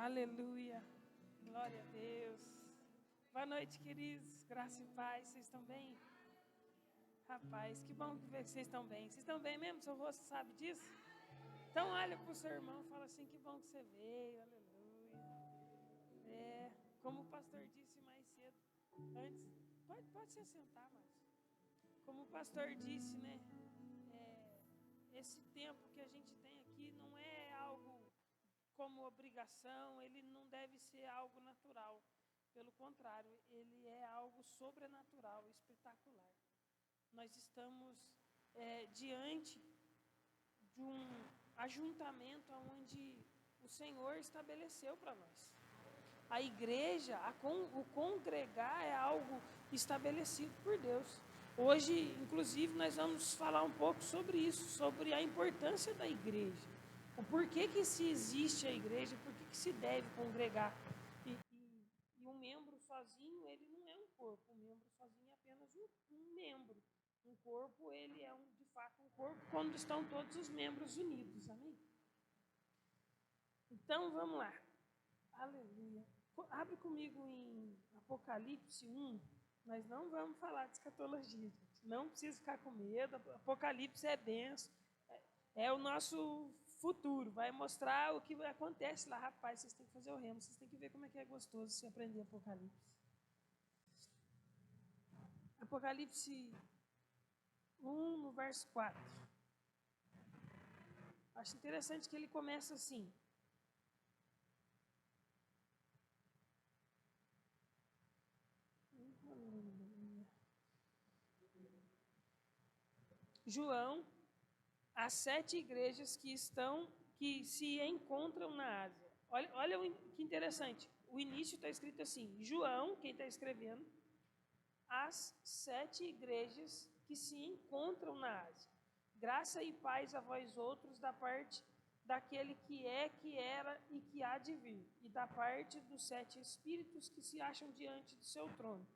Aleluia. Glória a Deus. Boa noite, queridos. Graça e paz. Vocês estão bem? Rapaz, que bom ver que vocês estão bem. Vocês estão bem mesmo? Seu rosto sabe disso? Então olha para o seu irmão e fala assim, que bom que você veio. Aleluia. Como o pastor disse mais cedo, antes, pode se assentar, mas como o pastor disse, né? Esse tempo que a gente tem aqui não é algo como obrigação, ele não deve ser algo natural. Pelo contrário, ele é algo sobrenatural, espetacular. Nós estamos diante de um ajuntamento onde o Senhor estabeleceu para nós. A igreja, o congregar é algo estabelecido por Deus. Hoje, inclusive, nós vamos falar um pouco sobre isso, sobre a importância da igreja. O porquê que se existe a igreja, por que se deve congregar. E um membro sozinho, ele não é um corpo. Um membro sozinho é apenas um membro. Um corpo, ele é de fato um corpo quando estão todos os membros unidos. Amém? Então, vamos lá. Aleluia. Abre comigo em Apocalipse 1. Nós não vamos falar de escatologia, gente. Não precisa ficar com medo. Apocalipse é benção. É o nosso futuro. Vai mostrar o que acontece lá. Rapaz, vocês têm que fazer o remo. Vocês têm que ver como é que é gostoso se aprender Apocalipse. Apocalipse 1, no verso 4. Acho interessante que ele começa assim. João, as 7 igrejas que se encontram na Ásia. Olha que interessante. O início está escrito assim, João, quem está escrevendo, as 7 igrejas que se encontram na Ásia. Graça e paz a vós outros da parte daquele que é, que era e que há de vir, e da parte dos 7 espíritos que se acham diante do seu trono,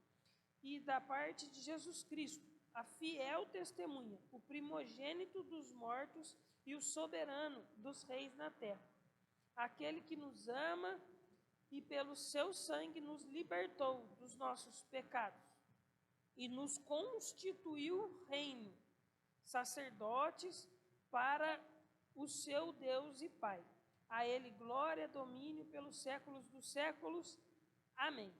e da parte de Jesus Cristo, a fiel testemunha, o primogênito dos mortos e o soberano dos reis na terra, aquele que nos ama e pelo seu sangue nos libertou dos nossos pecados e nos constituiu reino, sacerdotes para o seu Deus e Pai. A ele glória, domínio pelos séculos dos séculos. Amém.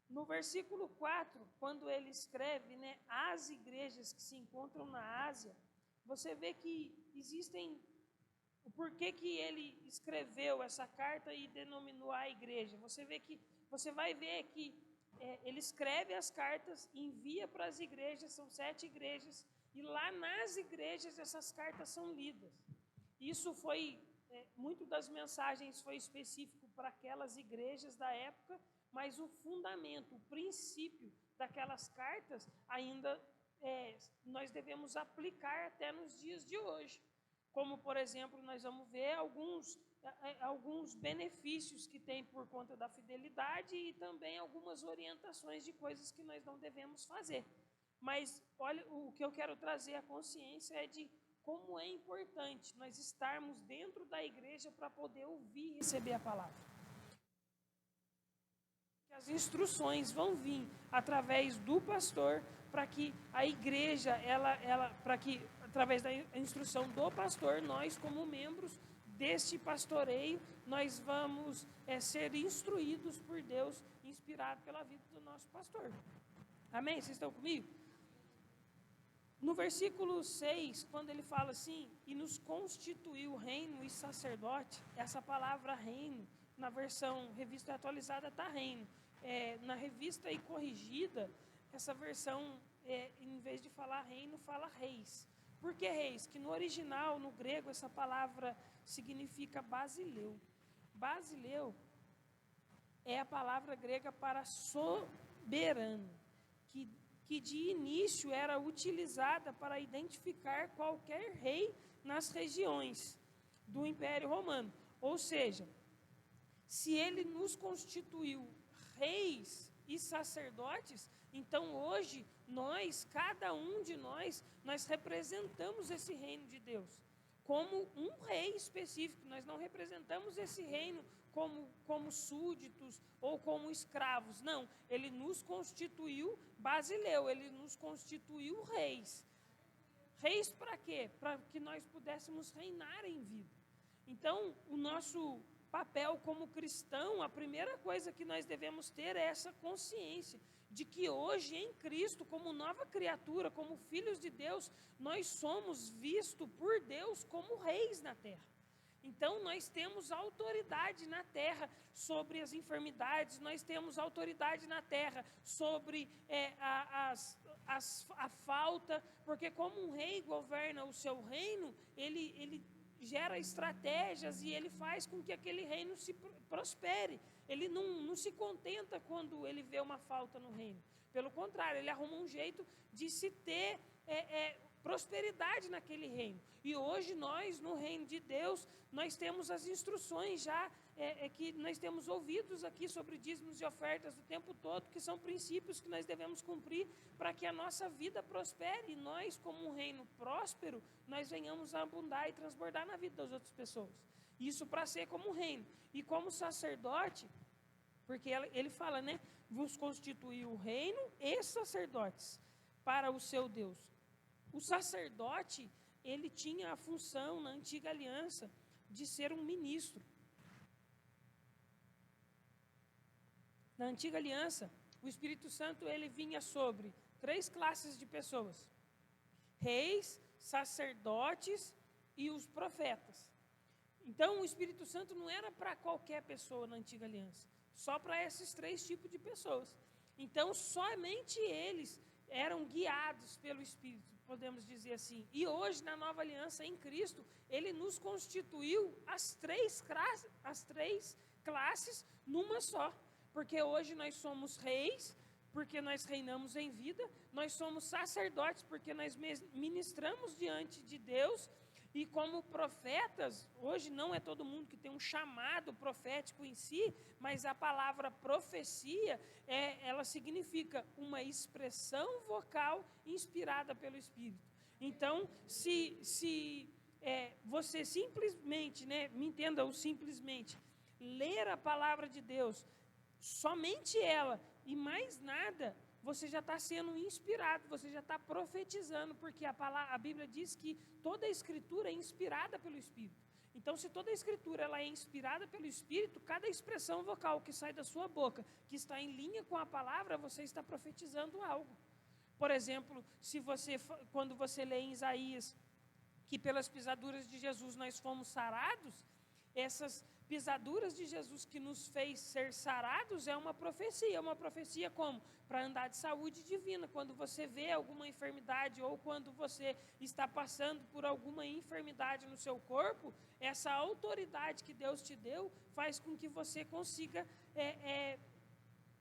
No versículo 4, quando ele escreve, né, as igrejas que se encontram na Ásia, você vê que existem o porquê que ele escreveu essa carta e denominou a igreja. Você vai ver que ele escreve as cartas, envia para as igrejas, são 7 igrejas, e lá nas igrejas essas cartas são lidas. Isso foi, muito das mensagens foi específico para aquelas igrejas da época, mas o fundamento, o princípio daquelas cartas ainda nós devemos aplicar até nos dias de hoje. Como, por exemplo, nós vamos ver alguns benefícios que tem por conta da fidelidade e também algumas orientações de coisas que nós não devemos fazer. Mas, olha, o que eu quero trazer à consciência é de como é importante nós estarmos dentro da igreja para poder ouvir e receber a palavra. As instruções vão vir através do pastor para que a igreja, para que através da instrução do pastor, nós como membros deste pastoreio, nós vamos ser instruídos por Deus, inspirado pela vida do nosso pastor. Amém? Vocês estão comigo? No versículo 6, quando ele fala assim, e nos constituiu reino e sacerdote, essa palavra reino, na versão revista atualizada está reino. Na revista e corrigida, essa versão, em vez de falar reino, fala reis. Por que reis? Que no original, no grego, essa palavra significa basileu. Basileu é a palavra grega para soberano, que de início era utilizada para identificar qualquer rei nas regiões do Império Romano. Ou seja, se ele nos constituiu reis e sacerdotes, então hoje cada um de nós representamos esse reino de Deus como um rei específico. Nós não representamos esse reino como súditos ou como escravos. Não, ele nos constituiu basileu, ele nos constituiu reis. Reis para quê? Para que nós pudéssemos reinar em vida. Então, o nosso papel como cristão, a primeira coisa que nós devemos ter é essa consciência de que hoje em Cristo, como nova criatura, como filhos de Deus, nós somos vistos por Deus como reis na terra. Então, nós temos autoridade na terra sobre as enfermidades, nós temos autoridade na terra sobre a falta, porque como um rei governa o seu reino, ele gera estratégias e ele faz com que aquele reino se prospere. Ele não se contenta quando ele vê uma falta no reino. Pelo contrário, ele arruma um jeito de se ter prosperidade naquele reino. E hoje nós, no reino de Deus, nós temos as instruções já, que nós temos ouvidos aqui sobre dízimos e ofertas o tempo todo, que são princípios que nós devemos cumprir para que a nossa vida prospere. E nós, como um reino próspero, nós venhamos a abundar e transbordar na vida das outras pessoas. Isso para ser como um reino. E como sacerdote, porque ele fala, né? Vos constituiu o reino e sacerdotes para o seu Deus. O sacerdote, ele tinha a função na antiga aliança de ser um ministro. Na antiga aliança, o Espírito Santo ele vinha sobre 3 classes de pessoas: reis, sacerdotes e os profetas. Então, o Espírito Santo não era para qualquer pessoa na antiga aliança, só para esses 3 tipos de pessoas. Então, somente eles eram guiados pelo Espírito, podemos dizer assim. E hoje, na nova aliança em Cristo, ele nos constituiu as 3 classes numa só. Porque hoje nós somos reis, porque nós reinamos em vida, nós somos sacerdotes, porque nós ministramos diante de Deus, e como profetas, hoje não é todo mundo que tem um chamado profético em si, mas a palavra profecia, ela significa uma expressão vocal inspirada pelo Espírito. Então, se você simplesmente, né, me entenda o simplesmente, ler a palavra de Deus, somente ela e mais nada, você já está sendo inspirado, você já está profetizando, porque a Bíblia diz que toda a Escritura é inspirada pelo Espírito. Então, se toda a Escritura ela é inspirada pelo Espírito, cada expressão vocal que sai da sua boca, que está em linha com a palavra, você está profetizando algo. Por exemplo, quando você lê em Isaías, que pelas pisaduras de Jesus nós fomos sarados, essas pisaduras de Jesus que nos fez ser sarados é uma profecia como? Para andar de saúde divina. Quando você vê alguma enfermidade ou quando você está passando por alguma enfermidade no seu corpo, essa autoridade que Deus te deu faz com que você consiga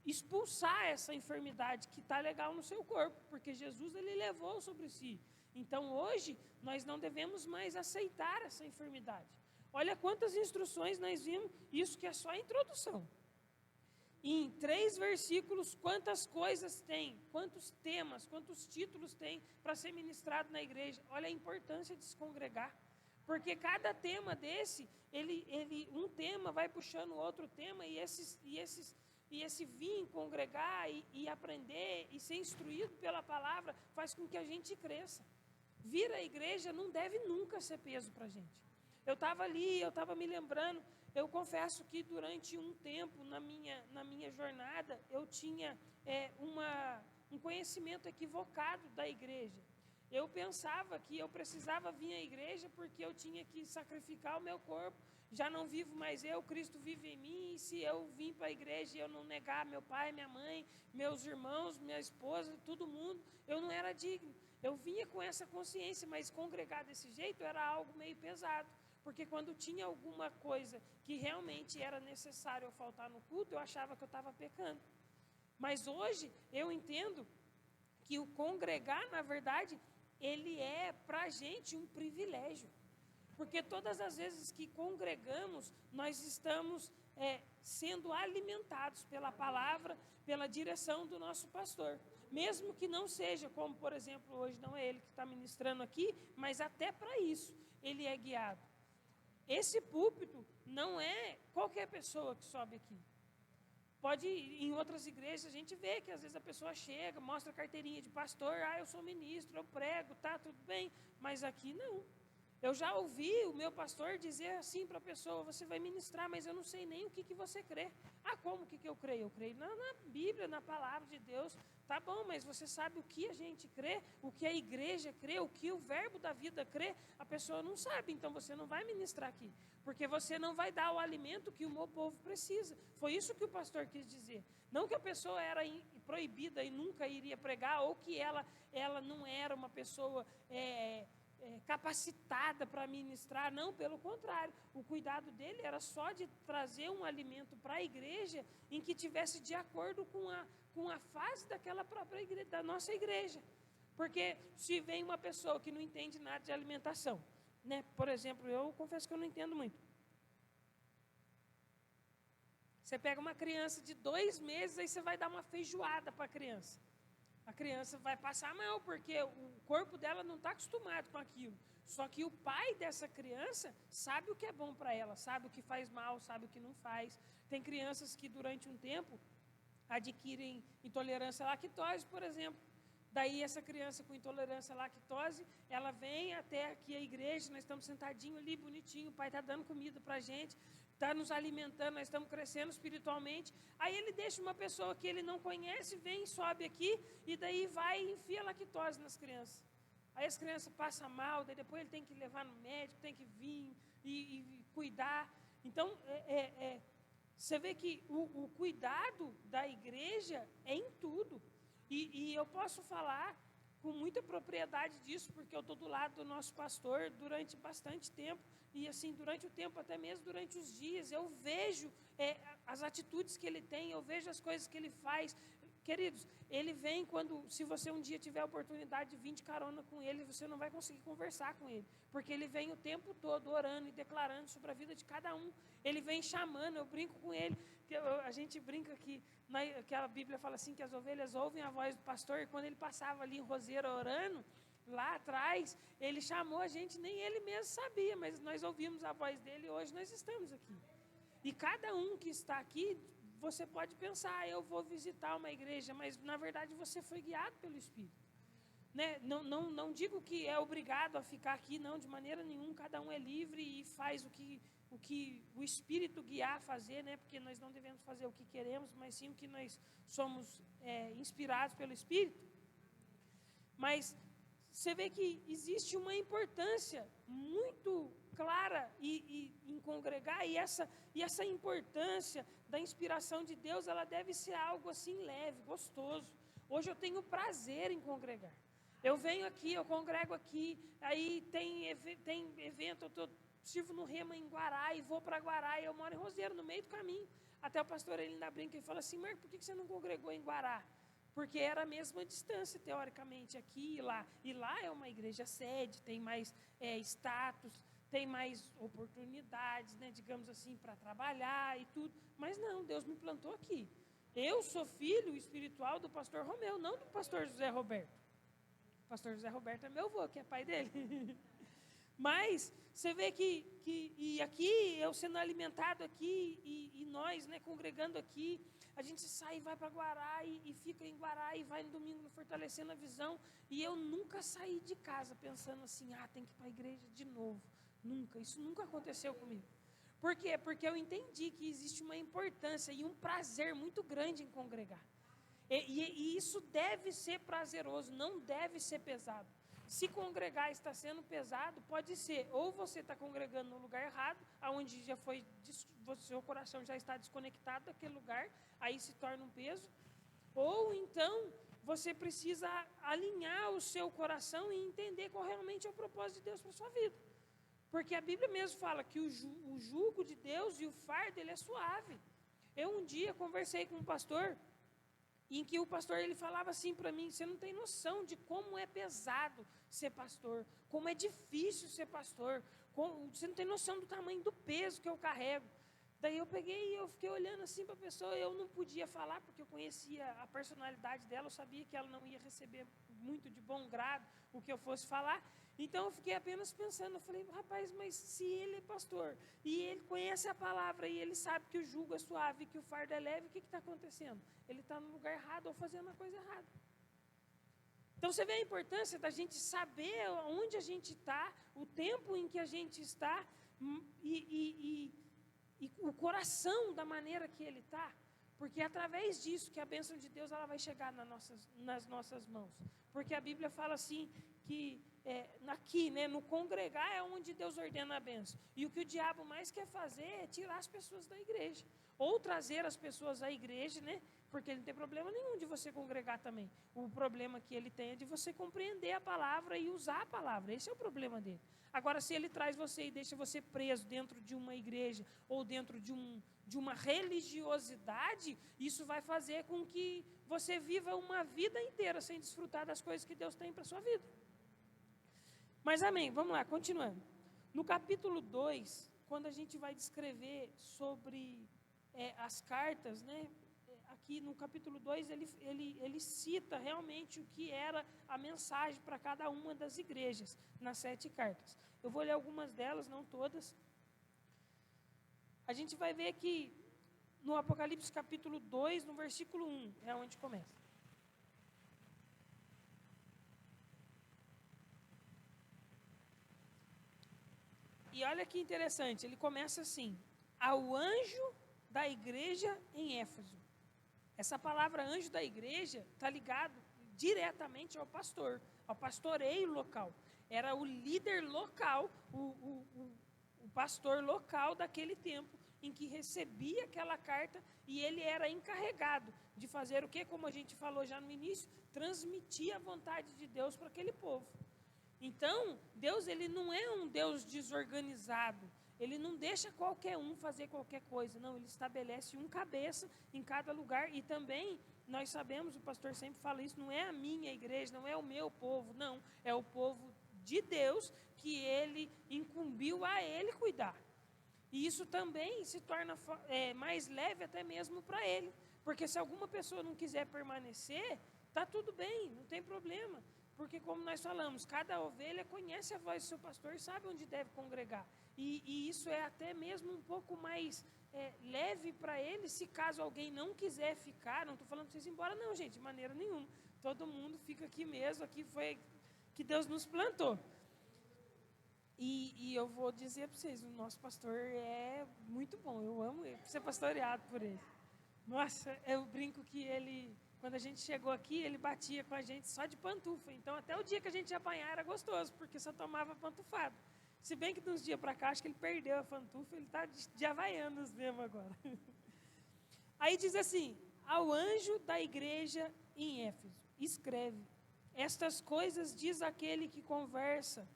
expulsar essa enfermidade que está legal no seu corpo, porque Jesus ele levou sobre si. Então hoje nós não devemos mais aceitar essa enfermidade. Olha quantas instruções nós vimos, isso que é só a introdução. Em 3 versículos, quantas coisas tem, quantos temas, quantos títulos tem para ser ministrado na igreja. Olha a importância de se congregar. Porque cada tema desse, um tema vai puxando outro tema e esse vir congregar e aprender e ser instruído pela palavra faz com que a gente cresça. Vir à igreja não deve nunca ser peso para a gente. Eu estava ali, eu estava me lembrando, eu confesso que durante um tempo na minha jornada, eu tinha um conhecimento equivocado da igreja. Eu pensava que eu precisava vir à igreja porque eu tinha que sacrificar o meu corpo. Já não vivo mais eu, Cristo vive em mim, e se eu vim para a igreja e eu não negar meu pai, minha mãe, meus irmãos, minha esposa, todo mundo, eu não era digno. Eu vinha com essa consciência, mas congregar desse jeito era algo meio pesado. Porque quando tinha alguma coisa que realmente era necessário eu faltar no culto, eu achava que eu estava pecando. Mas hoje eu entendo que o congregar, na verdade, ele é para a gente um privilégio. Porque todas as vezes que congregamos, nós estamos sendo alimentados pela palavra, pela direção do nosso pastor. Mesmo que não seja, como por exemplo, hoje não é ele que está ministrando aqui, mas até para isso ele é guiado. esse púlpito não é qualquer pessoa que sobe aqui. Pode ir em outras igrejas, a gente vê que às vezes a pessoa chega, mostra a carteirinha de pastor, eu sou ministro, eu prego, tá, tudo bem, mas aqui não. Eu já ouvi o meu pastor dizer assim para a pessoa, você vai ministrar, mas eu não sei nem o que você crê. Como que eu creio? Eu creio na Bíblia, na palavra de Deus. Tá bom, mas você sabe o que a gente crê, o que a igreja crê, o que o verbo da vida crê? A pessoa não sabe, então você não vai ministrar aqui. Porque você não vai dar o alimento que o meu povo precisa. Foi isso que o pastor quis dizer. Não que a pessoa era proibida e nunca iria pregar, ou que ela não era uma pessoa capacitada para ministrar. Não, pelo contrário. O cuidado dele era só de trazer um alimento para a igreja em que tivesse de acordo com a fase daquela própria igreja, da nossa igreja. Porque se vem uma pessoa que não entende nada de alimentação, né? Por exemplo, eu confesso que eu não entendo muito. Você pega uma criança de 2 meses, aí você vai dar uma feijoada para a criança. A criança vai passar mal, porque o corpo dela não está acostumado com aquilo. Só que o pai dessa criança sabe o que é bom para ela, sabe o que faz mal, sabe o que não faz. Tem crianças que durante um tempo adquirem intolerância à lactose, por exemplo. Daí essa criança com intolerância à lactose, ela vem até aqui a igreja, nós estamos sentadinhos ali, bonitinho, o pai está dando comida para a gente, está nos alimentando, nós estamos crescendo espiritualmente. Aí ele deixa uma pessoa que ele não conhece, vem, sobe aqui, e daí vai e enfia lactose nas crianças. Aí as crianças passam mal, daí depois ele tem que levar no médico, tem que vir e cuidar. Então, você vê que o cuidado da igreja é em tudo. E eu posso falar com muita propriedade disso, porque eu estou do lado do nosso pastor durante bastante tempo, e assim, durante o tempo, até mesmo durante os dias, eu vejo as atitudes que ele tem, eu vejo as coisas que ele faz. Queridos, ele vem se você um dia tiver a oportunidade de vir de carona com ele, você não vai conseguir conversar com ele, porque ele vem o tempo todo orando e declarando sobre a vida de cada um. Ele vem chamando, eu brinco com ele, a gente brinca que a Bíblia fala assim, que as ovelhas ouvem a voz do pastor, e quando ele passava ali em Roseira orando, lá atrás, ele chamou a gente, nem ele mesmo sabia, mas nós ouvimos a voz dele e hoje nós estamos aqui. E cada um que está aqui, você pode pensar, eu vou visitar uma igreja, mas na verdade você foi guiado pelo Espírito. Né? Não digo que é obrigado a ficar aqui, não, de maneira nenhuma, cada um é livre e faz o que o Espírito guiar a fazer, né? Porque nós não devemos fazer o que queremos, mas sim o que nós somos inspirados pelo Espírito. Mas você vê que existe uma importância muito clara em congregar, e essa importância da inspiração de Deus, ela deve ser algo assim leve, gostoso. Hoje eu tenho prazer em congregar. Eu venho aqui, eu congrego aqui, aí tem evento, eu sirvo no Rema em Guará e vou para Guará, e eu moro em Roseiro, no meio do caminho. Até o pastor ele ainda brinca e fala assim, Marco, por que você não congregou em Guará? Porque era a mesma distância, teoricamente, aqui e lá. E lá é uma igreja sede, tem mais status, tem mais oportunidades, né, digamos assim, para trabalhar e tudo. Mas não, Deus me plantou aqui. Eu sou filho espiritual do pastor Romeu, não do pastor José Roberto. O pastor José Roberto é meu avô, que é pai dele. Mas você vê que aqui, eu sendo alimentado aqui, e nós, né, congregando aqui, a gente sai e vai para Guará e fica em Guará e vai no domingo fortalecendo a visão. E eu nunca saí de casa pensando assim, tem que ir para a igreja de novo. Nunca, isso nunca aconteceu comigo. Por quê? Porque eu entendi que existe uma importância e um prazer muito grande em congregar. E isso deve ser prazeroso, não deve ser pesado. Se congregar está sendo pesado, pode ser, ou você está congregando no lugar errado, onde seu coração já está desconectado daquele lugar, aí se torna um peso, ou então você precisa alinhar o seu coração e entender qual realmente é o propósito de Deus para a sua vida. Porque a Bíblia mesmo fala que o jugo de Deus e o fardo, ele é suave. Eu um dia conversei com um pastor, em que o pastor ele falava assim para mim, você não tem noção de como é pesado ser pastor, como é difícil ser pastor, você não tem noção do tamanho do peso que eu carrego. Daí eu peguei e eu fiquei olhando assim para a pessoa, eu não podia falar, porque eu conhecia a personalidade dela, eu sabia que ela não ia receber muito de bom grado o que eu fosse falar. Então, eu fiquei apenas pensando, eu falei, rapaz, mas se ele é pastor, e ele conhece a palavra, e ele sabe que o jugo é suave, que o fardo é leve, o que está acontecendo? Ele está no lugar errado ou fazendo a coisa errada. Então, você vê a importância da gente saber onde a gente está, o tempo em que a gente está, e o coração da maneira que ele está, porque é através disso que a bênção de Deus ela vai chegar nas nossas mãos. Porque a Bíblia fala assim, que aqui, né, no congregar é onde Deus ordena a bênção. E o que o diabo mais quer fazer é tirar as pessoas da igreja. Ou trazer as pessoas à igreja, né? Porque ele não tem problema nenhum de você congregar também. O problema que ele tem é de você compreender a palavra e usar a palavra. Esse é o problema dele. Agora, se ele traz você e deixa você preso dentro de uma igreja ou dentro de uma religiosidade, isso vai fazer com que você viva uma vida inteira sem desfrutar das coisas que Deus tem para a sua vida. Mas amém, vamos lá, continuando. No capítulo 2, quando a gente vai descrever sobre as cartas, né? Aqui no capítulo 2, ele cita realmente o que era a mensagem para cada uma das igrejas, nas 7 cartas. Eu vou ler algumas delas, não todas. A gente vai ver que no Apocalipse capítulo 2, no versículo 1, é onde começa. E olha que interessante, ele começa assim, ao anjo da igreja em Éfeso. Essa palavra anjo da igreja está ligado diretamente ao pastor, ao pastoreio local. Era o líder local, o pastor local daquele tempo, em que recebia aquela carta e ele era encarregado de fazer o quê? Como a gente falou já no início, transmitir a vontade de Deus para aquele povo. Então, Deus ele não é um Deus desorganizado. Ele não deixa qualquer um fazer qualquer coisa, não, ele estabelece um cabeça em cada lugar e também, nós sabemos, o pastor sempre fala isso, não é a minha igreja, não é o meu povo, não, é o povo de Deus que ele incumbiu a ele cuidar. E isso também se torna mais leve até mesmo para ele, porque se alguma pessoa não quiser permanecer, está tudo bem, não tem problema, porque como nós falamos, cada ovelha conhece a voz do seu pastor e sabe onde deve congregar. E isso é até mesmo um pouco mais leve para ele, se caso alguém não quiser ficar, não estou falando para vocês ir embora não, gente, de maneira nenhuma. Todo mundo fica aqui mesmo, aqui foi que Deus nos plantou. E eu vou dizer para vocês, o nosso pastor é muito bom, eu amo ele, ser pastoreado por ele. Nossa, eu brinco que ele, quando a gente chegou aqui, ele batia com a gente só de pantufa, então até o dia que a gente ia apanhar era gostoso, porque só tomava pantufado. Se bem que de uns dias para cá, acho que ele perdeu a pantufa, ele está de Havaianas mesmo agora. Aí diz assim, ao anjo da igreja em Éfeso, escreve, estas coisas diz aquele que conversa,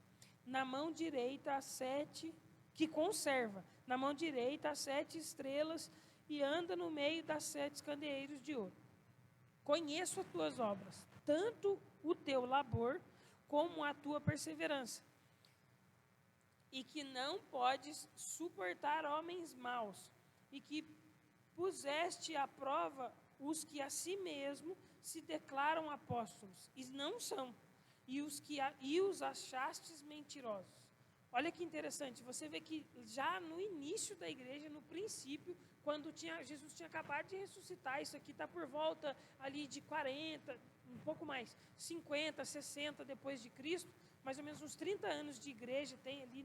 na mão direita as 7, que conserva, na mão direita as 7 estrelas e anda no meio das 7 candeeiros de ouro. Conheço as tuas obras, tanto o teu labor como a tua perseverança, e que não podes suportar homens maus, e que puseste à prova os que a si mesmo se declaram apóstolos, e não são, e os achastes mentirosos. Olha que interessante, você vê que já no início da igreja, no princípio, quando Jesus tinha acabado de ressuscitar, isso aqui está por volta ali de 40, um pouco mais, 50, 60 depois de Cristo, mais ou menos uns 30 anos de igreja tem ali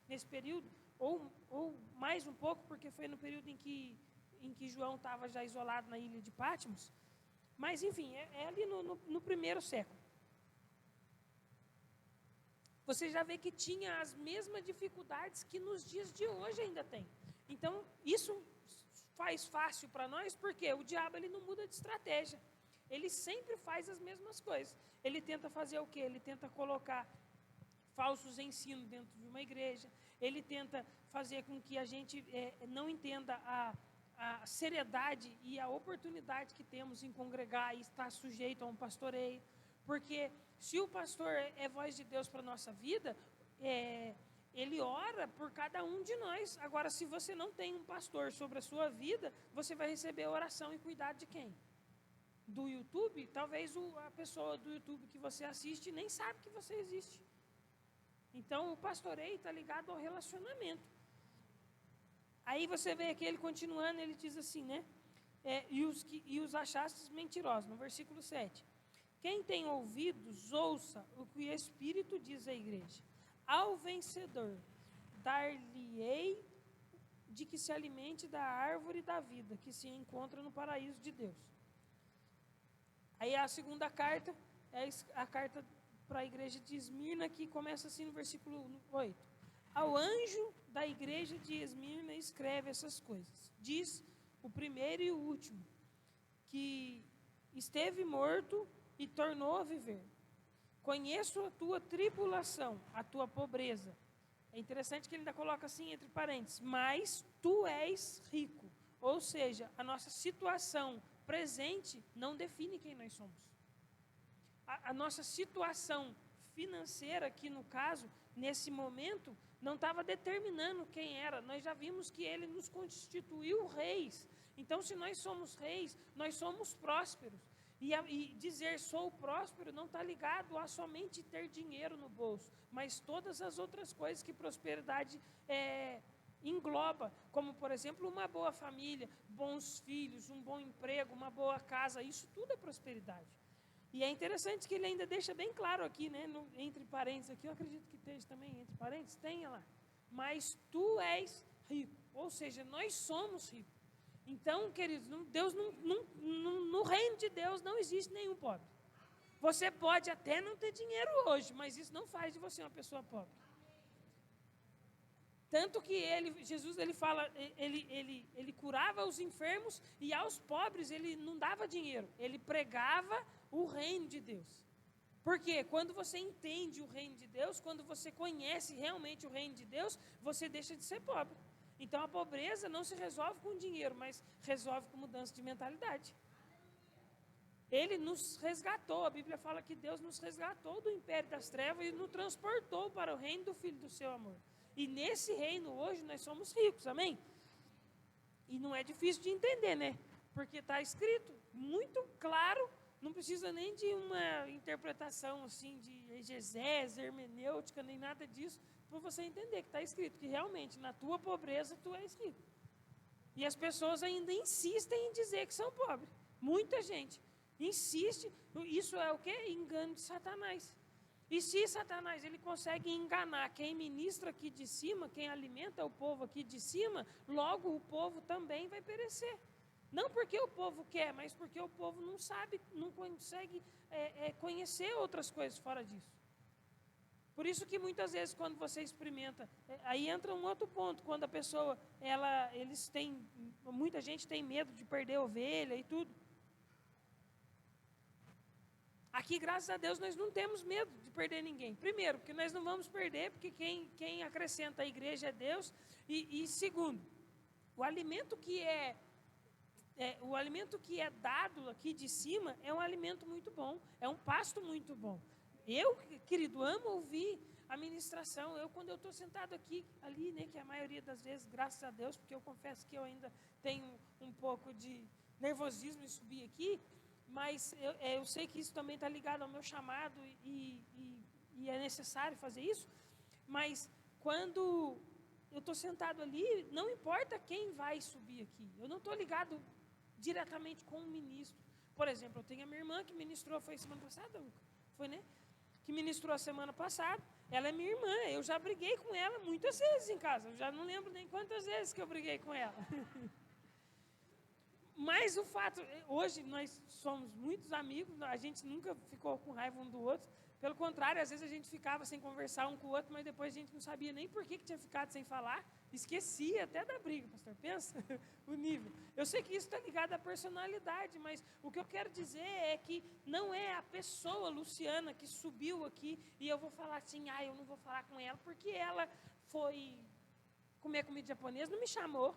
nesse período, ou mais um pouco, porque foi no período em que João estava já isolado na ilha de Patmos, mas enfim, é ali no primeiro século. Você já vê que tinha as mesmas dificuldades que nos dias de hoje ainda tem. Então, isso faz fácil para nós, porque o diabo ele não muda de estratégia. Ele sempre faz as mesmas coisas. Ele tenta fazer o quê? Ele tenta colocar falsos ensinos dentro de uma igreja. Ele tenta fazer com que a gente não entenda a seriedade e a oportunidade que temos em congregar e estar sujeito a um pastoreio. Porque se o pastor é voz de Deus para a nossa vida, ele ora por cada um de nós. Agora, se você não tem um pastor sobre a sua vida, você vai receber oração e cuidado de quem? do YouTube, talvez a pessoa do YouTube que você assiste nem sabe que você existe. Então, o pastoreio está ligado ao relacionamento. Aí você vê aqui, ele continuando, ele diz assim, né? E os achastes mentirosos, no versículo 7. Quem tem ouvidos, ouça o que o Espírito diz à igreja. Ao vencedor, dar-lhe-ei de que se alimente da árvore da vida, que se encontra no paraíso de Deus. Aí a segunda carta, é a carta para a igreja de Esmirna, que começa assim no versículo 8. Ao anjo da igreja de Esmirna escreve essas coisas. Diz o primeiro e o último, que esteve morto e tornou a viver. Conheço a tua tribulação, a tua pobreza. É interessante que ele ainda coloca assim entre parênteses, mas tu és rico. Ou seja, a nossa situação presente não define quem nós somos. A nossa situação financeira, aqui no caso, nesse momento, não estava determinando quem era. Nós já vimos que ele nos constituiu reis. Então, se nós somos reis, nós somos prósperos. E dizer sou próspero não está ligado a somente ter dinheiro no bolso, mas todas as outras coisas que prosperidade engloba, como, por exemplo, uma boa família, bons filhos, um bom emprego, uma boa casa, isso tudo é prosperidade. E é interessante que ele ainda deixa bem claro aqui, né, entre parênteses aqui, eu acredito que esteja também entre parênteses, tenha lá, mas tu és rico, ou seja, nós somos ricos. Então, queridos, Deus no reino de Deus não existe nenhum pobre. Você pode até não ter dinheiro hoje, mas isso não faz de você uma pessoa pobre. Tanto que Jesus fala, ele curava os enfermos e aos pobres ele não dava dinheiro, ele pregava o reino de Deus. Porque quando você entende o reino de Deus, quando você conhece realmente o reino de Deus, você deixa de ser pobre. Então, a pobreza não se resolve com dinheiro, mas resolve com mudança de mentalidade. Ele nos resgatou, a Bíblia fala que Deus nos resgatou do império das trevas e nos transportou para o reino do Filho do seu amor. E nesse reino, hoje, nós somos ricos, amém? E não é difícil de entender, né? Porque está escrito muito claro, não precisa nem de uma interpretação assim, de exegese, hermenêutica, nem nada disso, para você entender que está escrito que realmente na tua pobreza tu és rico. E as pessoas ainda insistem em dizer que são pobres. Muita gente insiste. Isso é o quê? Engano de Satanás. E se Satanás ele consegue enganar quem ministra aqui de cima, quem alimenta o povo aqui de cima, logo o povo também vai perecer. Não porque o povo quer, mas porque o povo não sabe, não consegue conhecer outras coisas fora disso. Por isso que muitas vezes quando você experimenta, aí entra um outro ponto, quando a pessoa, muita gente tem medo de perder a ovelha e tudo. Aqui, graças a Deus, nós não temos medo de perder ninguém. Primeiro, porque nós não vamos perder, porque quem acrescenta a igreja é Deus. E segundo, o alimento que é dado aqui de cima é um alimento muito bom, é um pasto muito bom. Eu, querido, amo ouvir a ministração. Quando eu estou sentado ali, né, que a maioria das vezes, graças a Deus, porque eu confesso que eu ainda tenho um pouco de nervosismo em subir aqui, mas eu sei que isso também está ligado ao meu chamado e é necessário fazer isso. Mas quando eu estou sentado ali, não importa quem vai subir aqui. Eu não estou ligado diretamente com o ministro. Por exemplo, eu tenho a minha irmã que ministrou, foi semana passada, foi, né? Que ministrou a semana passada, ela é minha irmã, eu já briguei com ela muitas vezes em casa, eu já não lembro nem quantas vezes que eu briguei com ela. Mas o fato, hoje nós somos muitos amigos, a gente nunca ficou com raiva um do outro, pelo contrário, às vezes a gente ficava sem conversar um com o outro, mas depois a gente não sabia nem por que tinha ficado sem falar, esquecia até da briga, pastor, pensa o nível. Eu sei que isso está ligado à personalidade, mas o que eu quero dizer é que não é a pessoa, Luciana, que subiu aqui e eu vou falar assim, eu não vou falar com ela, porque ela foi comer comida japonesa, não me chamou.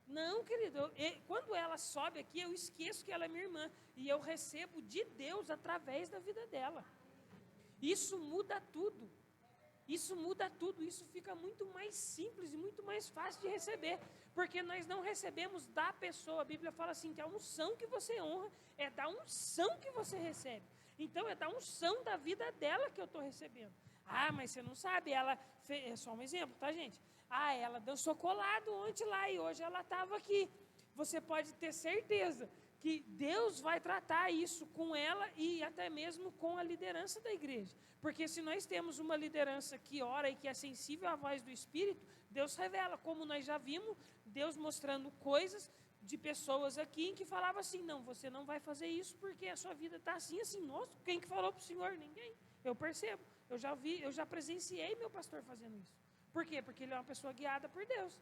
Não, querido, quando ela sobe aqui, eu esqueço que ela é minha irmã, e eu recebo de Deus através da vida dela. Isso muda tudo. Isso muda tudo, isso fica muito mais simples e muito mais fácil de receber, porque nós não recebemos da pessoa. A Bíblia fala assim, que a unção que você honra é da unção que você recebe. Então, é da unção da vida dela que eu estou recebendo. Ah, mas você não sabe, ela fez, é só um exemplo, tá, gente? Ah, ela dançou colado ontem lá e hoje ela estava aqui. Você pode ter certeza que Deus vai tratar isso com ela e até mesmo com a liderança da igreja. Porque se nós temos uma liderança que ora e que é sensível à voz do Espírito, Deus revela, como nós já vimos, Deus mostrando coisas de pessoas aqui em que falava assim, não, você não vai fazer isso porque a sua vida está assim, assim. Nossa, quem que falou para o Senhor? Ninguém. Eu percebo, eu já vi, eu já presenciei meu pastor fazendo isso. Por quê? Porque ele é uma pessoa guiada por Deus.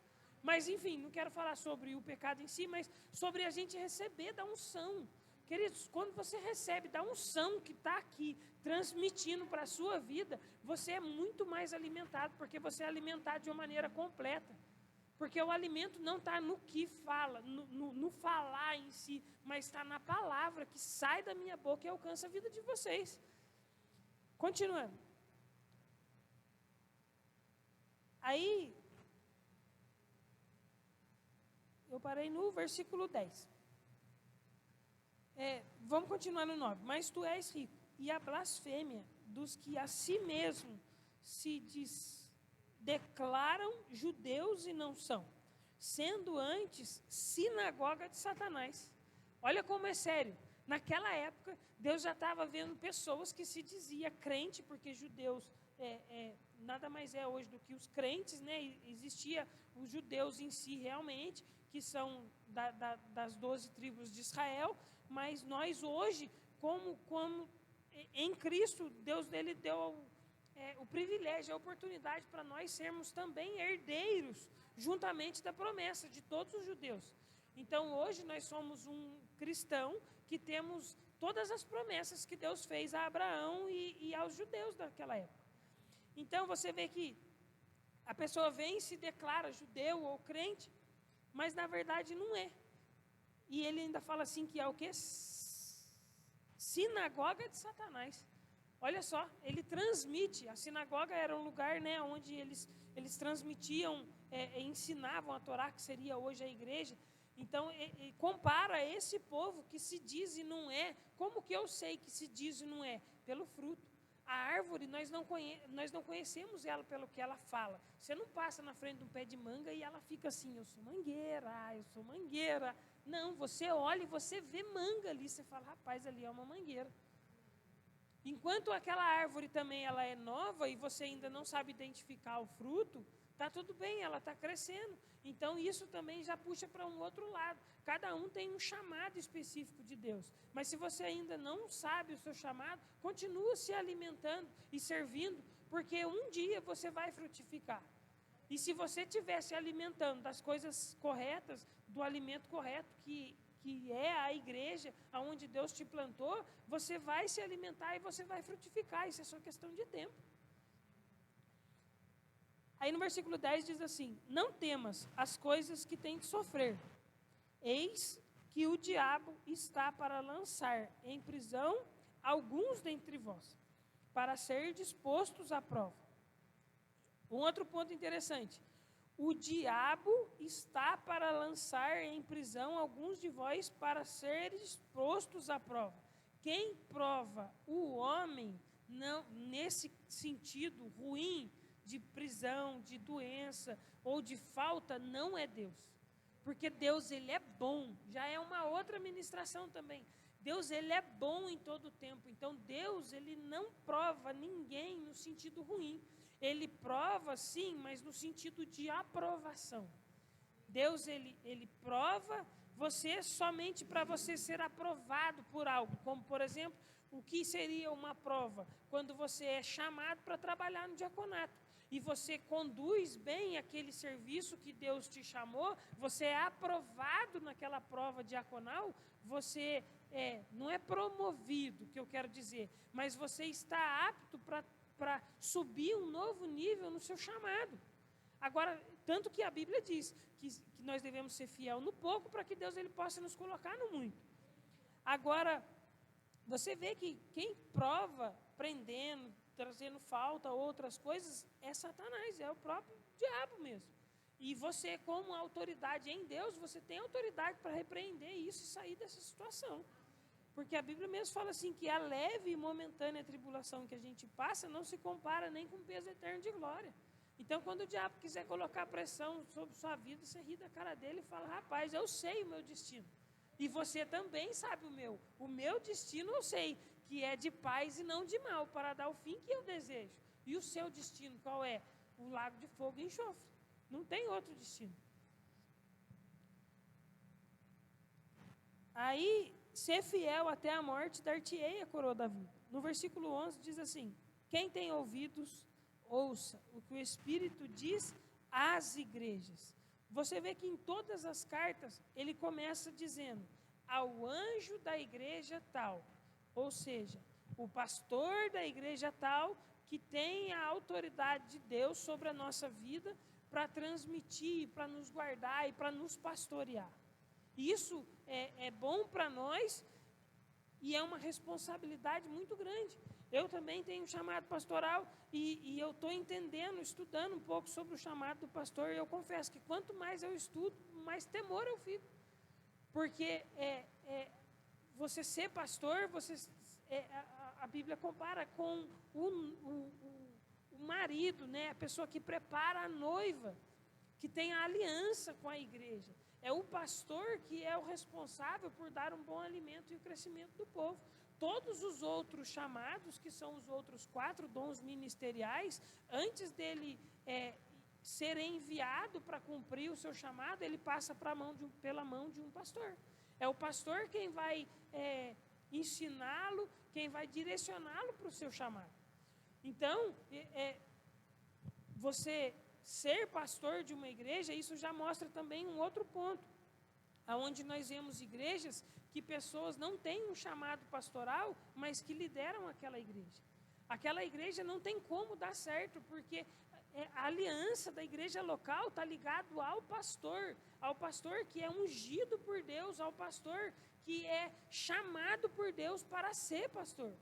Mas, enfim, não quero falar sobre o pecado em si, mas sobre a gente receber da unção. Queridos, quando você recebe da unção que está aqui, transmitindo para a sua vida, você é muito mais alimentado, porque você é alimentado de uma maneira completa. Porque o alimento não está no que fala, no falar em si, mas está na palavra que sai da minha boca e alcança a vida de vocês. Continuando. Aí, eu parei no versículo 10. Vamos continuar no 9. Mas tu és rico, e a blasfêmia dos que a si mesmo se declaram judeus e não são, sendo antes sinagoga de Satanás. Olha como é sério. Naquela época, Deus já estava vendo pessoas que se dizia crente, porque judeus nada mais é hoje do que os crentes, né? Existia os judeus em si realmente, que são das 12 tribos de Israel, mas nós hoje, como em Cristo, Deus dele deu o privilégio, a oportunidade para nós sermos também herdeiros, juntamente da promessa de todos os judeus. Então, hoje nós somos um cristão que temos todas as promessas que Deus fez a Abraão e aos judeus daquela época. Então, você vê que a pessoa vem e se declara judeu ou crente, mas na verdade não é. E ele ainda fala assim que é o quê? Sinagoga de Satanás. Olha só, ele transmite. A sinagoga era um lugar, né, onde eles transmitiam, ensinavam a Torá, que seria hoje a igreja. Então, compara esse povo que se diz e não é. Como que eu sei que se diz e não é? Pelo fruto. A árvore, nós não conhecemos ela pelo que ela fala. Você não passa na frente de um pé de manga e ela fica assim, eu sou mangueira, eu sou mangueira. Não, você olha e você vê manga ali, você fala, rapaz, ali é uma mangueira. Enquanto aquela árvore também ela é nova e você ainda não sabe identificar o fruto, está tudo bem, ela está crescendo. Então, isso também já puxa para um outro lado. Cada um tem um chamado específico de Deus. Mas se você ainda não sabe o seu chamado, continua se alimentando e servindo, porque um dia você vai frutificar. E se você estiver se alimentando das coisas corretas, do alimento correto, que é a igreja, aonde Deus te plantou, você vai se alimentar e você vai frutificar. Isso é só questão de tempo. Aí no versículo 10 diz assim, não temas as coisas que tem de sofrer. Eis que o diabo está para lançar em prisão alguns dentre vós, para ser dispostos à prova. Um outro ponto interessante. O diabo está para lançar em prisão alguns de vós para ser expostos à prova. Quem prova o homem, não, nesse sentido ruim, de prisão, de doença ou de falta, não é Deus. Porque Deus, ele é bom. Já é uma outra ministração também. Deus, ele é bom em todo o tempo. Então, Deus, ele não prova ninguém no sentido ruim. Ele prova, sim, mas no sentido de aprovação. Deus, ele prova você somente para você ser aprovado por algo. Como, por exemplo, o que seria uma prova? Quando você é chamado para trabalhar no diaconato. E você conduz bem aquele serviço que Deus te chamou, você é aprovado naquela prova diaconal, você não é promovido, que eu quero dizer, mas você está apto para subir um novo nível no seu chamado. Agora, tanto que a Bíblia diz que nós devemos ser fiel no pouco para que Deus ele possa nos colocar no muito. Agora, você vê que quem prova prendendo, trazendo falta, outras coisas, é Satanás, é o próprio diabo mesmo. E você, como autoridade em Deus, você tem autoridade para repreender isso e sair dessa situação. Porque a Bíblia mesmo fala assim, que a leve e momentânea tribulação que a gente passa não se compara nem com o peso eterno de glória. Então, quando o diabo quiser colocar pressão sobre sua vida, você ri da cara dele e fala, rapaz, eu sei o meu destino. E você também sabe o meu. O meu destino eu sei, que é de paz e não de mal, para dar o fim que eu desejo. E o seu destino qual é? O lago de fogo e enxofre. Não tem outro destino. Aí, ser fiel até a morte, dar-te-ei a coroa da vida. No versículo 11 diz assim, quem tem ouvidos, ouça o que o Espírito diz às igrejas. Você vê que em todas as cartas, ele começa dizendo, ao anjo da igreja tal. Ou seja, o pastor da igreja tal, que tem a autoridade de Deus sobre a nossa vida, para transmitir, para nos guardar e para nos pastorear. Isso é bom para nós e é uma responsabilidade muito grande. Eu também tenho um chamado pastoral e eu estou entendendo, estudando um pouco sobre o chamado do pastor. E eu confesso que quanto mais eu estudo, mais temor eu fico. Porque você ser pastor, a Bíblia compara com o marido, né? A pessoa que prepara a noiva, que tem a aliança com a igreja. É o pastor que é o responsável por dar um bom alimento e o crescimento do povo. Todos os outros chamados, que são os outros 4 dons ministeriais, antes dele ser enviado para cumprir o seu chamado, ele passa pela mão de um pastor. É o pastor quem vai ensiná-lo, quem vai direcioná-lo para o seu chamado. Então, você ser pastor de uma igreja, isso já mostra também um outro ponto, onde nós vemos igrejas que pessoas não têm um chamado pastoral, mas que lideram aquela igreja. Aquela igreja não tem como dar certo, porque a aliança da igreja local está ligado ao pastor que é ungido por Deus, ao pastor que é chamado por Deus para ser pastor.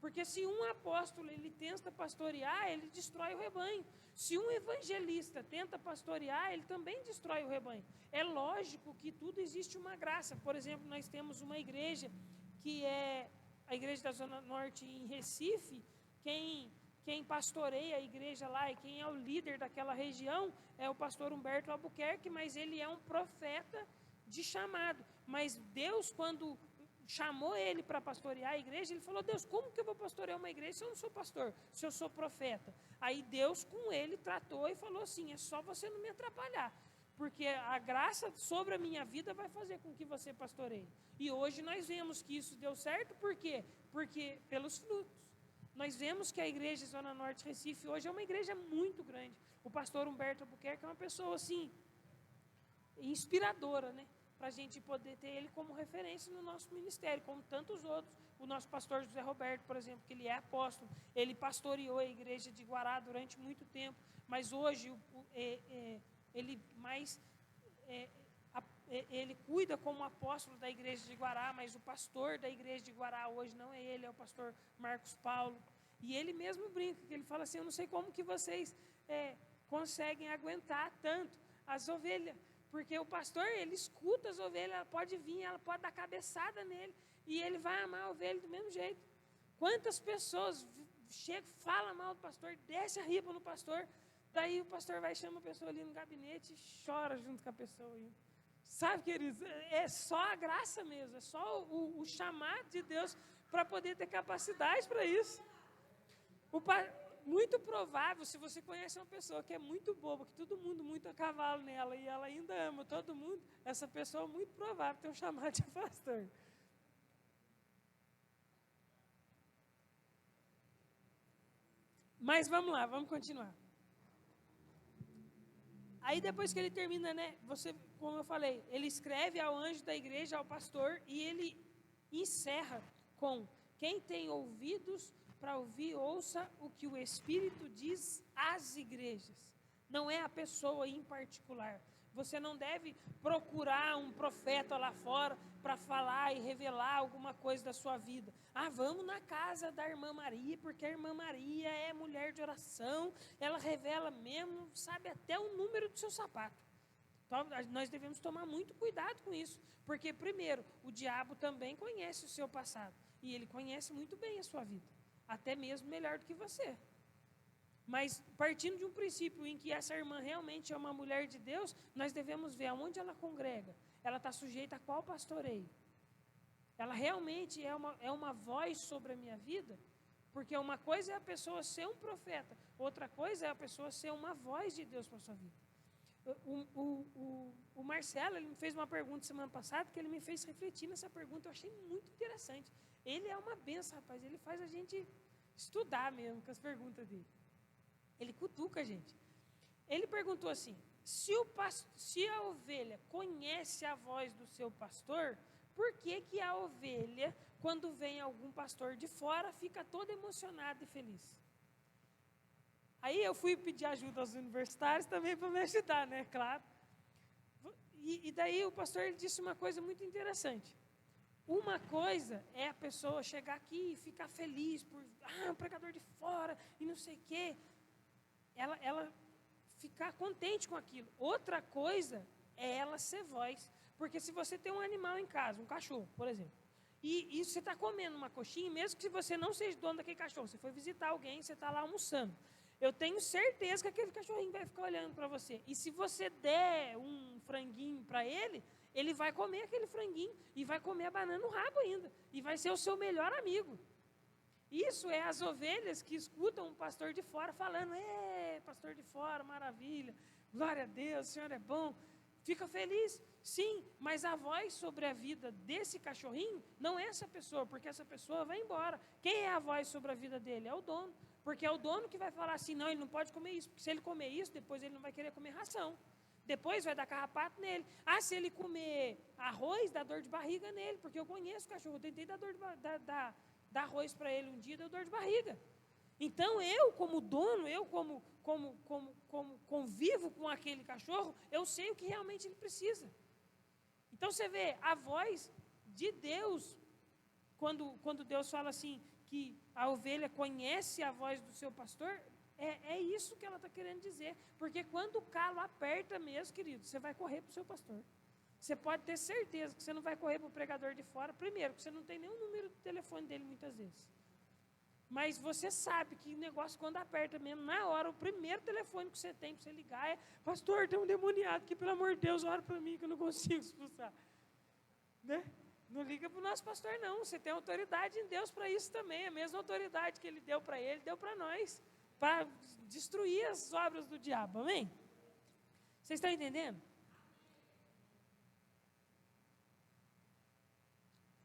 Porque se um apóstolo ele tenta pastorear, ele destrói o rebanho. Se um evangelista tenta pastorear, ele também destrói o rebanho. É lógico que tudo existe uma graça. Por exemplo, nós temos uma igreja, que é a igreja da Zona Norte em Recife. Quem pastoreia a igreja lá e quem é o líder daquela região é o pastor Humberto Albuquerque, mas ele é um profeta de chamado. Mas Deus, quando chamou ele para pastorear a igreja, ele falou, Deus, como que eu vou pastorear uma igreja se eu não sou pastor, se eu sou profeta? Aí Deus com ele tratou e falou assim, é só você não me atrapalhar, porque a graça sobre a minha vida vai fazer com que você pastoreie. E hoje nós vemos que isso deu certo, por quê? Porque pelos frutos. Nós vemos que a igreja Zona Norte Recife hoje é uma igreja muito grande. O pastor Humberto Albuquerque é uma pessoa assim, inspiradora, né? Para a gente poder ter ele como referência no nosso ministério, como tantos outros. O nosso pastor José Roberto, por exemplo, que ele é apóstolo, ele pastoreou a igreja de Guará durante muito tempo, mas hoje ele cuida como apóstolo da igreja de Guará, mas o pastor da igreja de Guará hoje não é ele, é o pastor Marcos Paulo. E ele mesmo brinca, que ele fala assim, eu não sei como que vocês conseguem aguentar tanto as ovelhas. Porque o pastor, ele escuta as ovelhas, ela pode vir, ela pode dar cabeçada nele, e ele vai amar a ovelha do mesmo jeito. Quantas pessoas chegam, falam mal do pastor, desce a riba no pastor, daí o pastor vai e chama a pessoa ali no gabinete e chora junto com a pessoa. Sabe, queridos, é só a graça mesmo, é só o chamado de Deus para poder ter capacidade para isso. Muito provável, se você conhece uma pessoa que é muito boba, que todo mundo muito a cavalo nela e ela ainda ama todo mundo, essa pessoa muito provável tem um chamado de pastor. Mas vamos lá, vamos continuar. Aí depois que ele termina, né, como eu falei, ele escreve ao anjo da igreja, ao pastor, e ele encerra com, quem tem ouvidos para ouvir, ouça o que o Espírito diz às igrejas. Não é a pessoa em particular, Você não deve procurar um profeta lá fora para falar e revelar alguma coisa da sua vida. Ah, vamos na casa da irmã Maria, porque a irmã Maria é mulher de oração, ela revela mesmo, sabe até o número do seu sapato. Então, nós devemos tomar muito cuidado com isso, porque, primeiro, o diabo também conhece o seu passado, e ele conhece muito bem a sua vida, até mesmo melhor do que você. Mas, partindo de um princípio em que essa irmã realmente é uma mulher de Deus, nós devemos ver aonde ela congrega, ela está sujeita a qual pastoreio. Ela realmente é uma voz sobre a minha vida, porque uma coisa é a pessoa ser um profeta, outra coisa é a pessoa ser uma voz de Deus para a sua vida. O Marcelo, ele me fez uma pergunta semana passada, que ele me fez refletir nessa pergunta, eu achei muito interessante. Ele é uma benção, rapaz, ele faz a gente estudar mesmo com as perguntas dele. Ele cutuca a gente. Ele perguntou assim, se a ovelha conhece a voz do seu pastor, por que a ovelha, quando vem algum pastor de fora, fica toda emocionada e feliz? Aí eu fui pedir ajuda aos universitários também para me ajudar, né? Claro. E daí o pastor ele disse uma coisa muito interessante. Uma coisa é a pessoa chegar aqui e ficar feliz por um pregador de fora e não sei o quê. Ela ficar contente com aquilo. Outra coisa é ela ser voz. Porque se você tem um animal em casa, um cachorro, por exemplo, e você está comendo uma coxinha, mesmo que você não seja dono daquele cachorro, você foi visitar alguém, você está lá almoçando, eu tenho certeza que aquele cachorrinho vai ficar olhando para você. E se você der um franguinho para ele, ele vai comer aquele franguinho e vai comer a banana no rabo ainda. E vai ser o seu melhor amigo. Isso é as ovelhas que escutam um pastor de fora falando, pastor de fora, maravilha, glória a Deus, o Senhor é bom. Fica feliz, sim, mas a voz sobre a vida desse cachorrinho não é essa pessoa, porque essa pessoa vai embora. Quem é a voz sobre a vida dele? É o dono. Porque é o dono que vai falar assim, não, ele não pode comer isso, porque se ele comer isso, depois ele não vai querer comer ração. Depois vai dar carrapato nele. Ah, se ele comer arroz, dá dor de barriga nele, porque eu conheço o cachorro, eu tentei dar dar arroz para ele um dia, deu dor de barriga. Então eu, como dono, eu como convivo com aquele cachorro, eu sei o que realmente ele precisa. Então você vê, a voz de Deus, quando Deus fala assim, que a ovelha conhece a voz do seu pastor, é isso que ela está querendo dizer. Porque quando o calo aperta mesmo, querido, você vai correr para o seu pastor. Você pode ter certeza que você não vai correr para o pregador de fora, primeiro, porque você não tem nenhum número de telefone dele muitas vezes. Mas você sabe que o negócio, quando aperta mesmo, na hora, o primeiro telefone que você tem para você ligar é, pastor, tem um demoniado aqui, pelo amor de Deus, ora para mim que eu não consigo expulsar. Né? Não liga para o nosso pastor, não. Você tem autoridade em Deus para isso também. A mesma autoridade que ele deu para ele, deu para nós. Para destruir as obras do diabo. Amém? Vocês estão entendendo?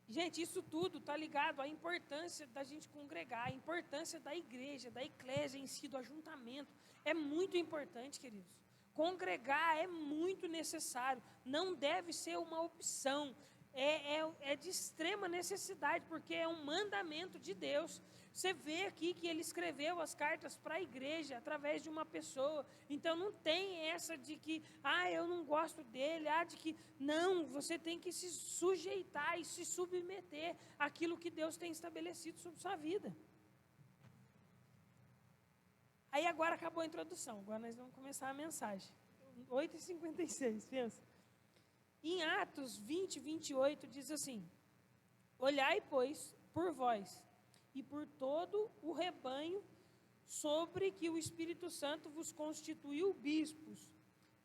Gente, isso tudo está ligado à importância da gente congregar, à importância da igreja, da eclésia em si, do ajuntamento. É muito importante, queridos. Congregar é muito necessário. Não deve ser uma opção. É de extrema necessidade, porque é um mandamento de Deus. Você vê aqui que ele escreveu as cartas para a igreja através de uma pessoa. Então não tem essa de que, eu não gosto dele, de que... Não, você tem que se sujeitar e se submeter àquilo que Deus tem estabelecido sobre sua vida. Aí agora acabou a introdução, agora nós vamos começar a mensagem. 8h56, pensa. Em Atos 20, 28, diz assim, olhai, pois, por vós e por todo o rebanho sobre que o Espírito Santo vos constituiu bispos,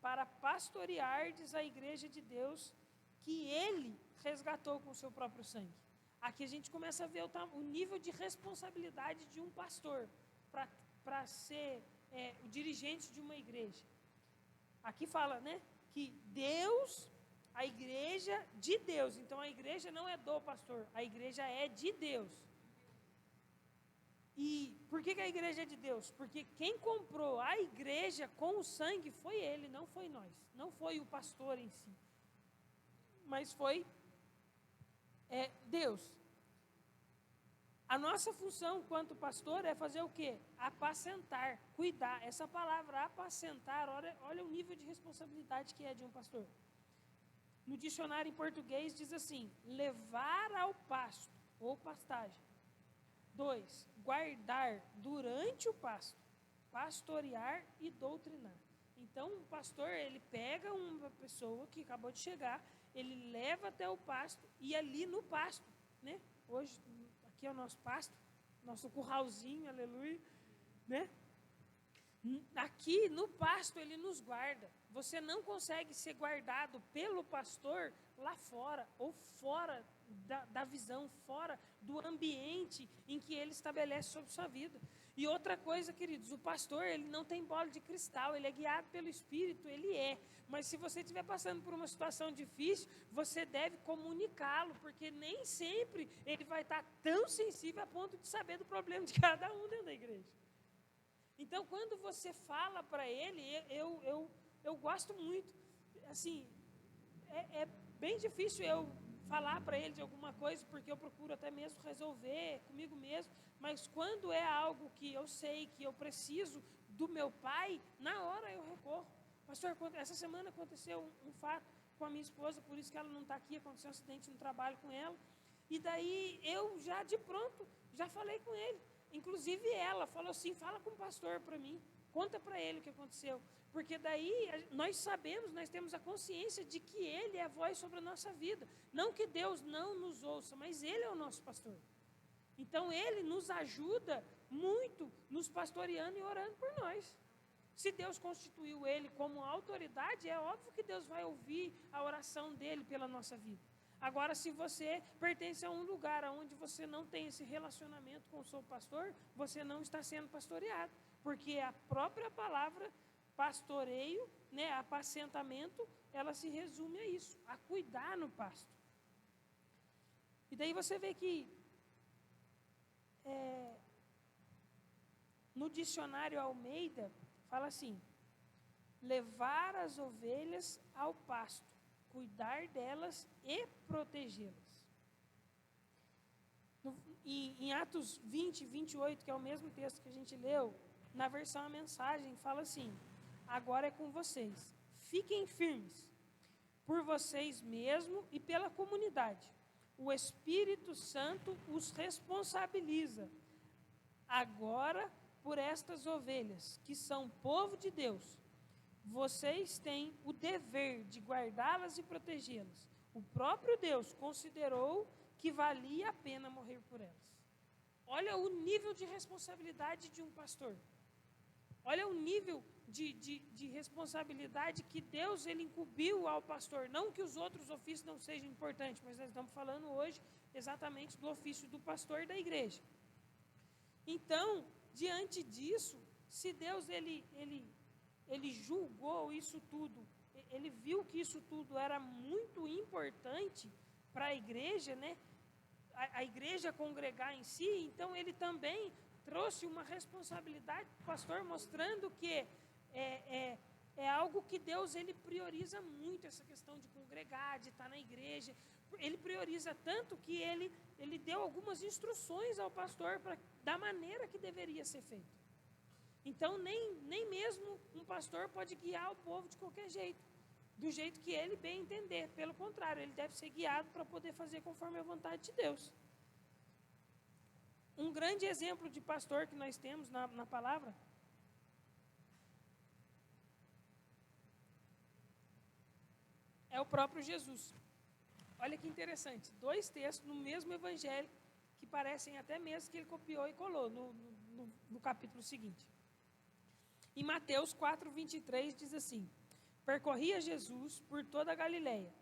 para pastoreardes a igreja de Deus, que ele resgatou com o seu próprio sangue. Aqui a gente começa a ver o nível de responsabilidade de um pastor, para ser o dirigente de uma igreja. Aqui fala, né, que Deus... A igreja de Deus. Então, a igreja não é do pastor. A igreja é de Deus. E por que a igreja é de Deus? Porque quem comprou a igreja com o sangue foi ele, não foi nós. Não foi o pastor em si. Mas foi Deus. A nossa função, quanto pastor, é fazer o quê? Apacentar, cuidar. Essa palavra apacentar, olha o nível de responsabilidade que é de um pastor. No dicionário em português diz assim: levar ao pasto ou pastagem. 2, guardar durante o pasto, pastorear e doutrinar. Então, o pastor, ele pega uma pessoa que acabou de chegar, ele leva até o pasto e ali no pasto, né? Hoje, aqui é o nosso pasto, nosso curralzinho, aleluia, né? Aqui no pasto ele nos guarda. Você não consegue ser guardado pelo pastor lá fora, ou fora da visão, fora do ambiente em que ele estabelece sobre sua vida. E outra coisa, queridos, o pastor, ele não tem bola de cristal, ele é guiado pelo Espírito, ele é. Mas se você estiver passando por uma situação difícil, você deve comunicá-lo, porque nem sempre ele vai estar tão sensível a ponto de saber do problema de cada um dentro da igreja. Então, quando você fala para ele, eu gosto muito, assim, é bem difícil eu falar para ele de alguma coisa, porque eu procuro até mesmo resolver comigo mesmo, mas quando é algo que eu sei que eu preciso do meu pai, na hora eu recorro. Pastor, essa semana aconteceu um fato com a minha esposa, por isso que ela não está aqui, aconteceu um acidente no trabalho com ela, e daí eu já de pronto, já falei com ele. Inclusive ela falou assim, fala com o pastor para mim, conta para ele o que aconteceu. Porque daí nós sabemos, nós temos a consciência de que ele é a voz sobre a nossa vida. Não que Deus não nos ouça, mas ele é o nosso pastor. Então ele nos ajuda muito, nos pastoreando e orando por nós. Se Deus constituiu ele como autoridade, é óbvio que Deus vai ouvir a oração dele pela nossa vida. Agora, se você pertence a um lugar onde você não tem esse relacionamento com o seu pastor, você não está sendo pastoreado, porque a própria palavra pastoreio, né, apacentamento, ela se resume a isso, a cuidar no pasto. E daí você vê que no dicionário Almeida, fala assim: levar as ovelhas ao pasto, cuidar delas e protegê-las. Em Atos 20, 28, que é o mesmo texto que a gente leu, na versão a mensagem, fala assim: agora é com vocês, fiquem firmes, por vocês mesmos e pela comunidade. O Espírito Santo os responsabiliza agora por estas ovelhas, que são povo de Deus. Vocês têm o dever de guardá-las e protegê-las. O próprio Deus considerou que valia a pena morrer por elas. Olha o nível de responsabilidade de um pastor. Olha o nível de responsabilidade que Deus ele incumbiu ao pastor. Não que os outros ofícios não sejam importantes, mas nós estamos falando hoje exatamente do ofício do pastor da igreja. Então, diante disso, se Deus ele julgou isso tudo, ele viu que isso tudo era muito importante para a igreja, né? A igreja congregar em si, então ele também trouxe uma responsabilidade para o pastor, mostrando que é algo que Deus ele prioriza muito, essa questão de congregar, de estar na igreja. Ele prioriza tanto que ele deu algumas instruções ao pastor da maneira que deveria ser feito. Então, nem mesmo um pastor pode guiar o povo de qualquer jeito, do jeito que ele bem entender. Pelo contrário, ele deve ser guiado para poder fazer conforme a vontade de Deus. Um grande exemplo de pastor que nós temos na palavra é o próprio Jesus. Olha que interessante, 2 textos no mesmo evangelho que parecem até mesmo que ele copiou e colou no capítulo seguinte. Em Mateus 4:23 diz assim: percorria Jesus por toda a Galileia,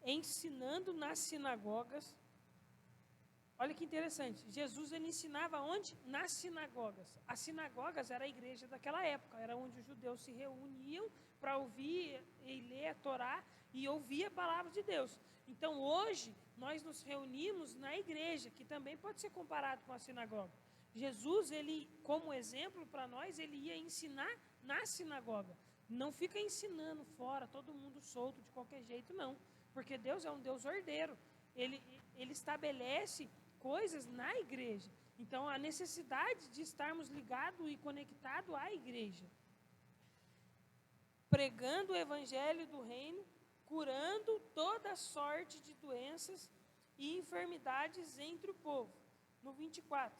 ensinando nas sinagogas. Olha que interessante, Jesus ele ensinava onde? Nas sinagogas. As sinagogas era a igreja daquela época, era onde os judeus se reuniam para ouvir e ler a Torá e ouvir a palavra de Deus. Então hoje nós nos reunimos na igreja, que também pode ser comparado com a sinagoga. Jesus, ele, como exemplo para nós, ele ia ensinar na sinagoga. Não fica ensinando fora, todo mundo solto de qualquer jeito, não. Porque Deus é um Deus ordeiro. Ele estabelece coisas na igreja. Então, a necessidade de estarmos ligados e conectados à igreja. Pregando o evangelho do reino, curando toda sorte de doenças e enfermidades entre o povo. No 24.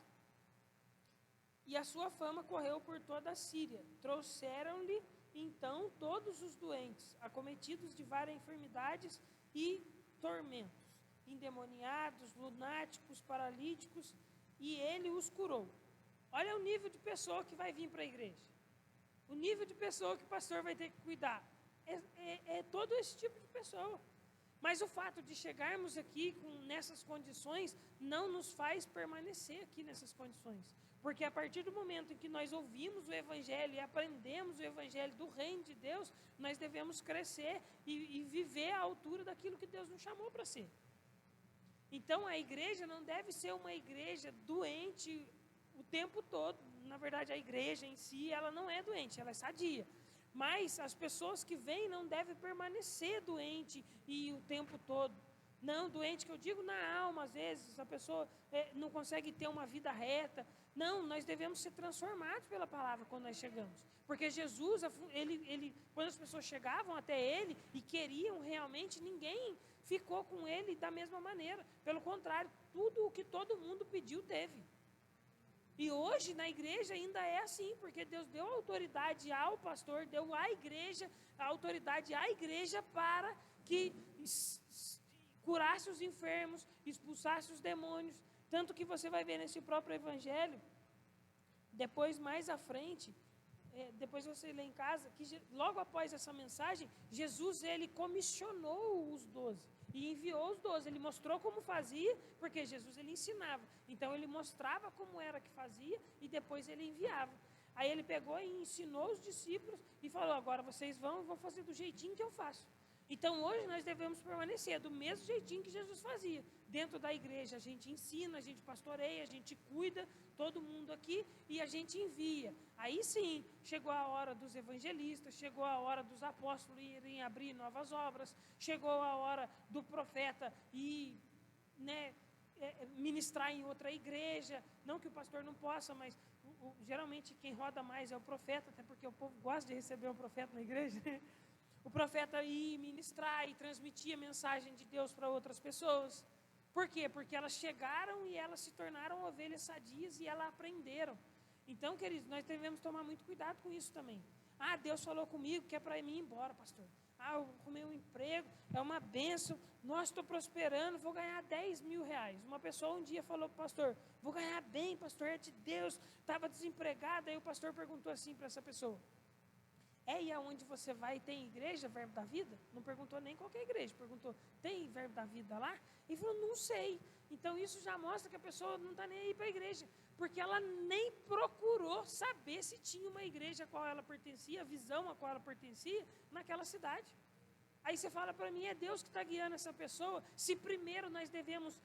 E a sua fama correu por toda a Síria. Trouxeram-lhe, então, todos os doentes, acometidos de várias enfermidades e tormentos, endemoniados, lunáticos, paralíticos, e ele os curou. Olha o nível de pessoa que vai vir para a igreja. O nível de pessoa que o pastor vai ter que cuidar. É todo esse tipo de pessoa. Mas o fato de chegarmos aqui nessas condições não nos faz permanecer aqui nessas condições. Porque a partir do momento em que nós ouvimos o Evangelho e aprendemos o Evangelho do Reino de Deus, nós devemos crescer e viver à altura daquilo que Deus nos chamou para ser. Então, a igreja não deve ser uma igreja doente o tempo todo. Na verdade, a igreja em si, ela não é doente, ela é sadia. Mas as pessoas que vêm não devem permanecer doente e o tempo todo. Não, doente que eu digo na alma, às vezes, a pessoa não consegue ter uma vida reta. Não, nós devemos ser transformados pela palavra quando nós chegamos. Porque Jesus, quando as pessoas chegavam até Ele e queriam realmente, ninguém ficou com Ele da mesma maneira. Pelo contrário, tudo o que todo mundo pediu, teve. E hoje na igreja ainda é assim, porque Deus deu autoridade ao pastor, deu à igreja, a autoridade à igreja para que curasse os enfermos, expulsasse os demônios. Tanto que você vai ver nesse próprio evangelho, depois mais à frente, depois você lê em casa, que logo após essa mensagem, Jesus ele comissionou os 12 e enviou os 12. Ele mostrou como fazia, porque Jesus ele ensinava. Então ele mostrava como era que fazia e depois ele enviava. Aí ele pegou e ensinou os discípulos e falou: agora vocês vão fazer do jeitinho que eu faço. Então hoje nós devemos permanecer do mesmo jeitinho que Jesus fazia. Dentro da igreja a gente ensina, a gente pastoreia, a gente cuida, todo mundo aqui, e a gente envia. Aí sim, chegou a hora dos evangelistas, chegou a hora dos apóstolos irem abrir novas obras, chegou a hora do profeta ir, ministrar em outra igreja. Não que o pastor não possa, mas geralmente quem roda mais é o profeta, até porque o povo gosta de receber um profeta na igreja. O profeta ia ministrar e transmitir a mensagem de Deus para outras pessoas. Por quê? Porque elas chegaram e elas se tornaram ovelhas sadias e elas aprenderam. Então, queridos, nós devemos tomar muito cuidado com isso também. Ah, Deus falou comigo que é para mim ir embora, pastor. Ah, eu arrumei um emprego, é uma bênção. Nossa, estou prosperando, vou ganhar 10 mil reais. Uma pessoa um dia falou para o pastor: vou ganhar bem, pastor, é de Deus. Estava desempregada. Aí o pastor perguntou assim para essa pessoa: e aonde você vai, tem igreja, Verbo da Vida? Não perguntou nem qualquer igreja, perguntou: tem Verbo da Vida lá? E falou: não sei. Então isso já mostra que a pessoa não está nem aí para a igreja, porque ela nem procurou saber se tinha uma igreja a qual ela pertencia, a visão a qual ela pertencia naquela cidade. Aí você fala para mim: é Deus que está guiando essa pessoa? Se primeiro nós devemos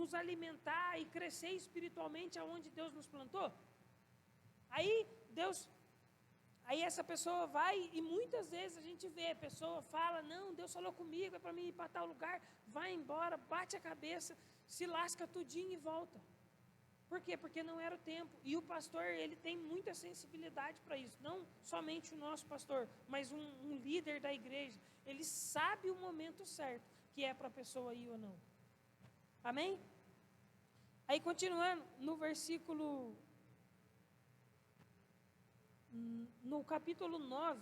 nos alimentar e crescer espiritualmente aonde Deus nos plantou? Aí essa pessoa vai, e muitas vezes a gente vê, a pessoa fala: não, Deus falou comigo, é para mim ir para tal lugar, vai embora, bate a cabeça, se lasca tudinho e volta. Por quê? Porque não era o tempo. E o pastor, ele tem muita sensibilidade para isso. Não somente o nosso pastor, mas um líder da igreja. Ele sabe o momento certo, que é para a pessoa ir ou não. Amém? Aí continuando, no versículo... No capítulo 9,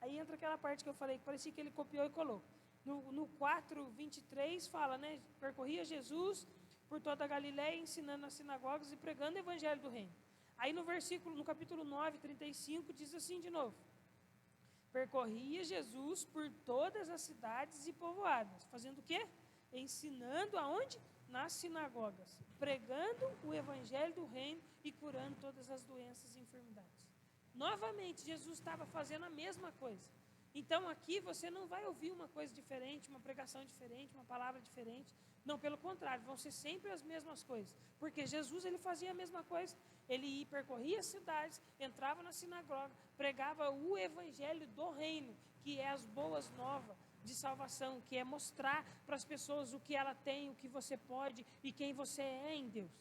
aí entra aquela parte que eu falei, que parecia que ele copiou e colou. No 4:23 fala, percorria Jesus por toda a Galileia, ensinando nas sinagogas e pregando o evangelho do reino. Aí no capítulo 9:35 diz assim de novo: percorria Jesus por todas as cidades e povoadas, fazendo o quê? Ensinando aonde? Nas sinagogas, pregando o evangelho do reino e curando todas as doenças e enfermidades. Novamente, Jesus estava fazendo a mesma coisa. Então aqui você não vai ouvir uma coisa diferente, uma pregação diferente, uma palavra diferente. Não, pelo contrário, vão ser sempre as mesmas coisas. Porque Jesus ele fazia a mesma coisa. Ele percorria as cidades, entrava na sinagoga, pregava o evangelho do reino, que é as boas novas de salvação, que é mostrar para as pessoas o que ela tem, o que você pode e quem você é em Deus.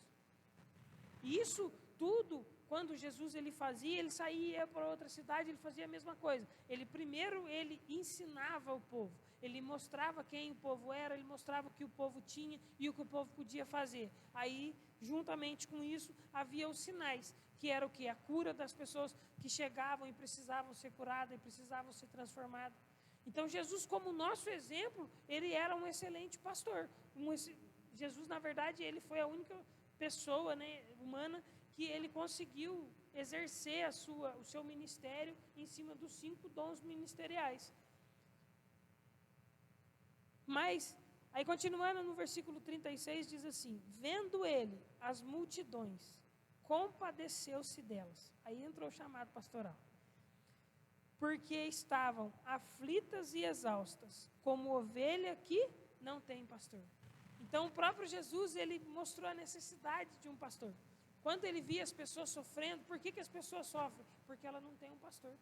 E isso tudo, quando Jesus ele fazia, ele saía para outra cidade, ele fazia a mesma coisa. Ele ensinava o povo, ele mostrava quem o povo era, ele mostrava o que o povo tinha e o que o povo podia fazer. Aí, juntamente com isso, havia os sinais, que era o quê? A cura das pessoas que chegavam e precisavam ser curadas e precisavam ser transformadas. Então, Jesus, como nosso exemplo, ele era um excelente pastor. Jesus, na verdade, ele foi a única pessoa, né, humana que ele conseguiu exercer o seu ministério em cima dos 5 dons ministeriais. Mas, aí continuando no versículo 36, diz assim: vendo ele as multidões, compadeceu-se delas. Aí entrou o chamado pastoral. Porque estavam aflitas e exaustas, como ovelha que não tem pastor. Então, o próprio Jesus, ele mostrou a necessidade de um pastor. Quando ele via as pessoas sofrendo, por que as pessoas sofrem? Porque ela não tem um pastor.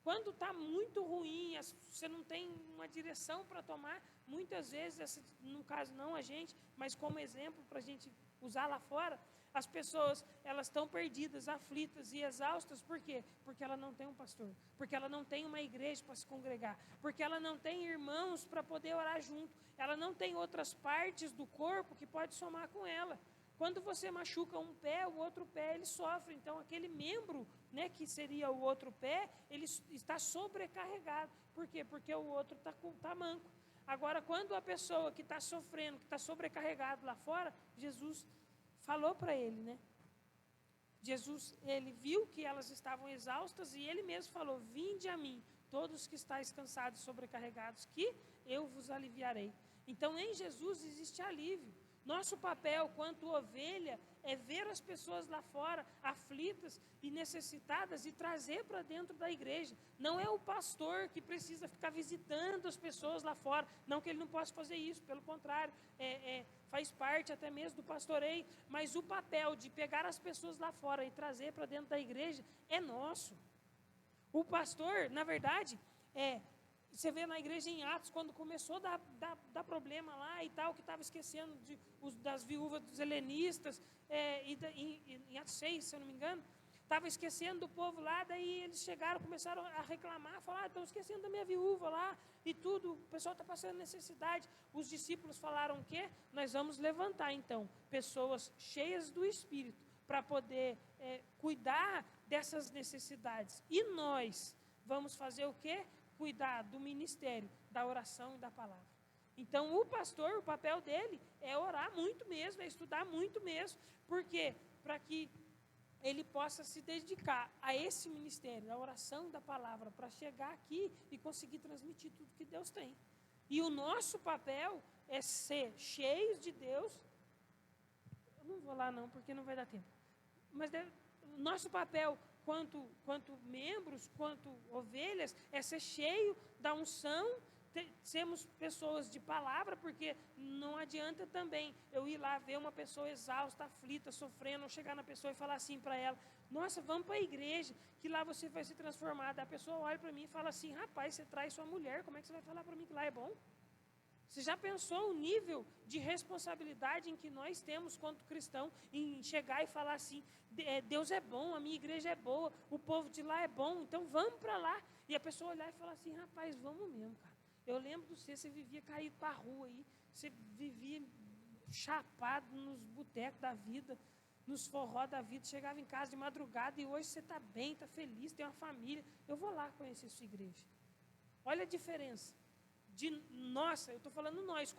Quando está muito ruim, você não tem uma direção para tomar, muitas vezes, no caso não a gente, mas como exemplo para a gente usar lá fora, as pessoas, elas estão perdidas, aflitas e exaustas, por quê? Porque ela não tem um pastor, porque ela não tem uma igreja para se congregar, porque ela não tem irmãos para poder orar junto, ela não tem outras partes do corpo que pode somar com ela. Quando você machuca um pé, o outro pé ele sofre. Então, aquele membro, né, que seria o outro pé, ele está sobrecarregado. Por quê? Porque o outro está manco. Agora, quando a pessoa que está sofrendo, que está sobrecarregado lá fora, Jesus falou para ele, né? Jesus, ele viu que elas estavam exaustas e ele mesmo falou: vinde a mim, todos que estáis cansados e sobrecarregados, que eu vos aliviarei. Então, em Jesus existe alívio. Nosso papel, quanto ovelha, é ver as pessoas lá fora, aflitas e necessitadas, e trazer para dentro da igreja. Não é o pastor que precisa ficar visitando as pessoas lá fora. Não que ele não possa fazer isso, pelo contrário, faz parte até mesmo do pastoreio. Mas o papel de pegar as pessoas lá fora e trazer para dentro da igreja é nosso. O pastor, na verdade, você vê na igreja em Atos, quando começou a dar problema lá e tal, que estava esquecendo das viúvas dos helenistas, em Atos 6, se eu não me engano, estava esquecendo do povo lá, daí eles chegaram, começaram a reclamar, falaram: estão esquecendo da minha viúva lá e tudo, o pessoal está passando necessidade. Os discípulos falaram o quê? Nós vamos levantar então pessoas cheias do Espírito para poder cuidar dessas necessidades. E nós vamos fazer o quê? Cuidar do ministério, da oração e da palavra. Então, o pastor, o papel dele é orar muito mesmo, é estudar muito mesmo. Por quê? Para que ele possa se dedicar a esse ministério, a oração da palavra, para chegar aqui e conseguir transmitir tudo que Deus tem. E o nosso papel é ser cheios de Deus. Eu não vou lá não, porque não vai dar tempo. Mas o nosso papel, quanto membros, quanto ovelhas, é ser cheio da unção, sermos pessoas de palavra, porque não adianta também eu ir lá ver uma pessoa exausta, aflita, sofrendo, ou chegar na pessoa e falar assim para ela: nossa, vamos para a igreja, que lá você vai ser transformada. A pessoa olha para mim e fala assim: rapaz, você traz sua mulher, como é que você vai falar para mim que lá é bom? Você já pensou o nível de responsabilidade em que nós temos quanto cristão, em chegar e falar assim: Deus é bom, a minha igreja é boa, o povo de lá é bom, então vamos para lá. E a pessoa olhar e falar assim: rapaz, vamos mesmo, cara. Eu lembro de você vivia caído para a rua aí, você vivia chapado nos botecos da vida, nos forró da vida, chegava em casa de madrugada e hoje você está bem, está feliz, tem uma família. Eu vou lá conhecer sua igreja. Olha a diferença. Nossa, eu estou falando nós,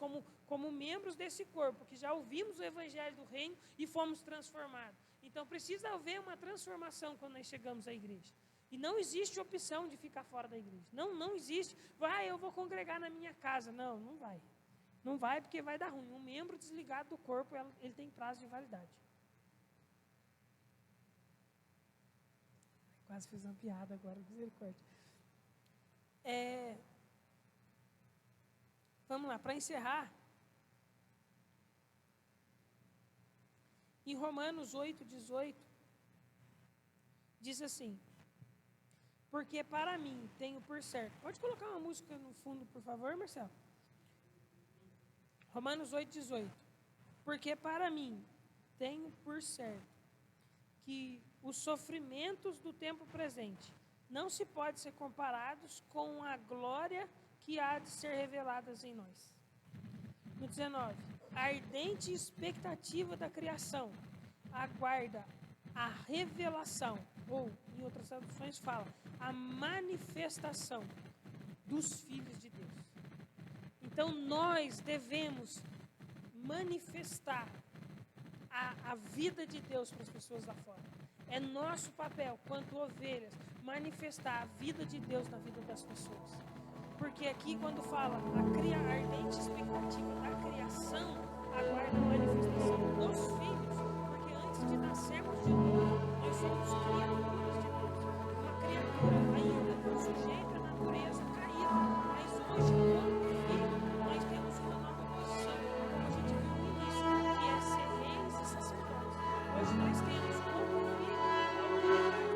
como membros desse corpo, que já ouvimos o evangelho do reino e fomos transformados. Então, precisa haver uma transformação quando nós chegamos à igreja. E não existe opção de ficar fora da igreja. Não existe. Eu vou congregar na minha casa. Não vai. Não vai porque vai dar ruim. Um membro desligado do corpo, ele tem prazo de validade. Quase fiz uma piada agora, misericórdia. Vamos lá, para encerrar. Em Romanos 8:18, diz assim: porque para mim tenho por certo. Pode colocar uma música no fundo, por favor, Marcelo? Romanos 8:18. Porque para mim tenho por certo que os sofrimentos do tempo presente não se podem ser comparados com a glória que há de ser reveladas em nós. No 19, a ardente expectativa da criação aguarda a revelação, ou, em outras traduções fala, a manifestação dos filhos de Deus. Então, nós devemos manifestar a vida de Deus para as pessoas lá fora. É nosso papel, quanto ovelhas, manifestar a vida de Deus na vida das pessoas. Porque aqui, quando fala a ardente expectativa da criação, aguarda a manifestação dos filhos, porque antes de nascermos de novo, nós somos criaturas de Deus. Uma criatura ainda sujeita à natureza caída, mas hoje, como filho, nós temos uma nova posição, como a gente viu no início, que é ser reis e sacerdotes. Hoje nós temos como filho a autoridade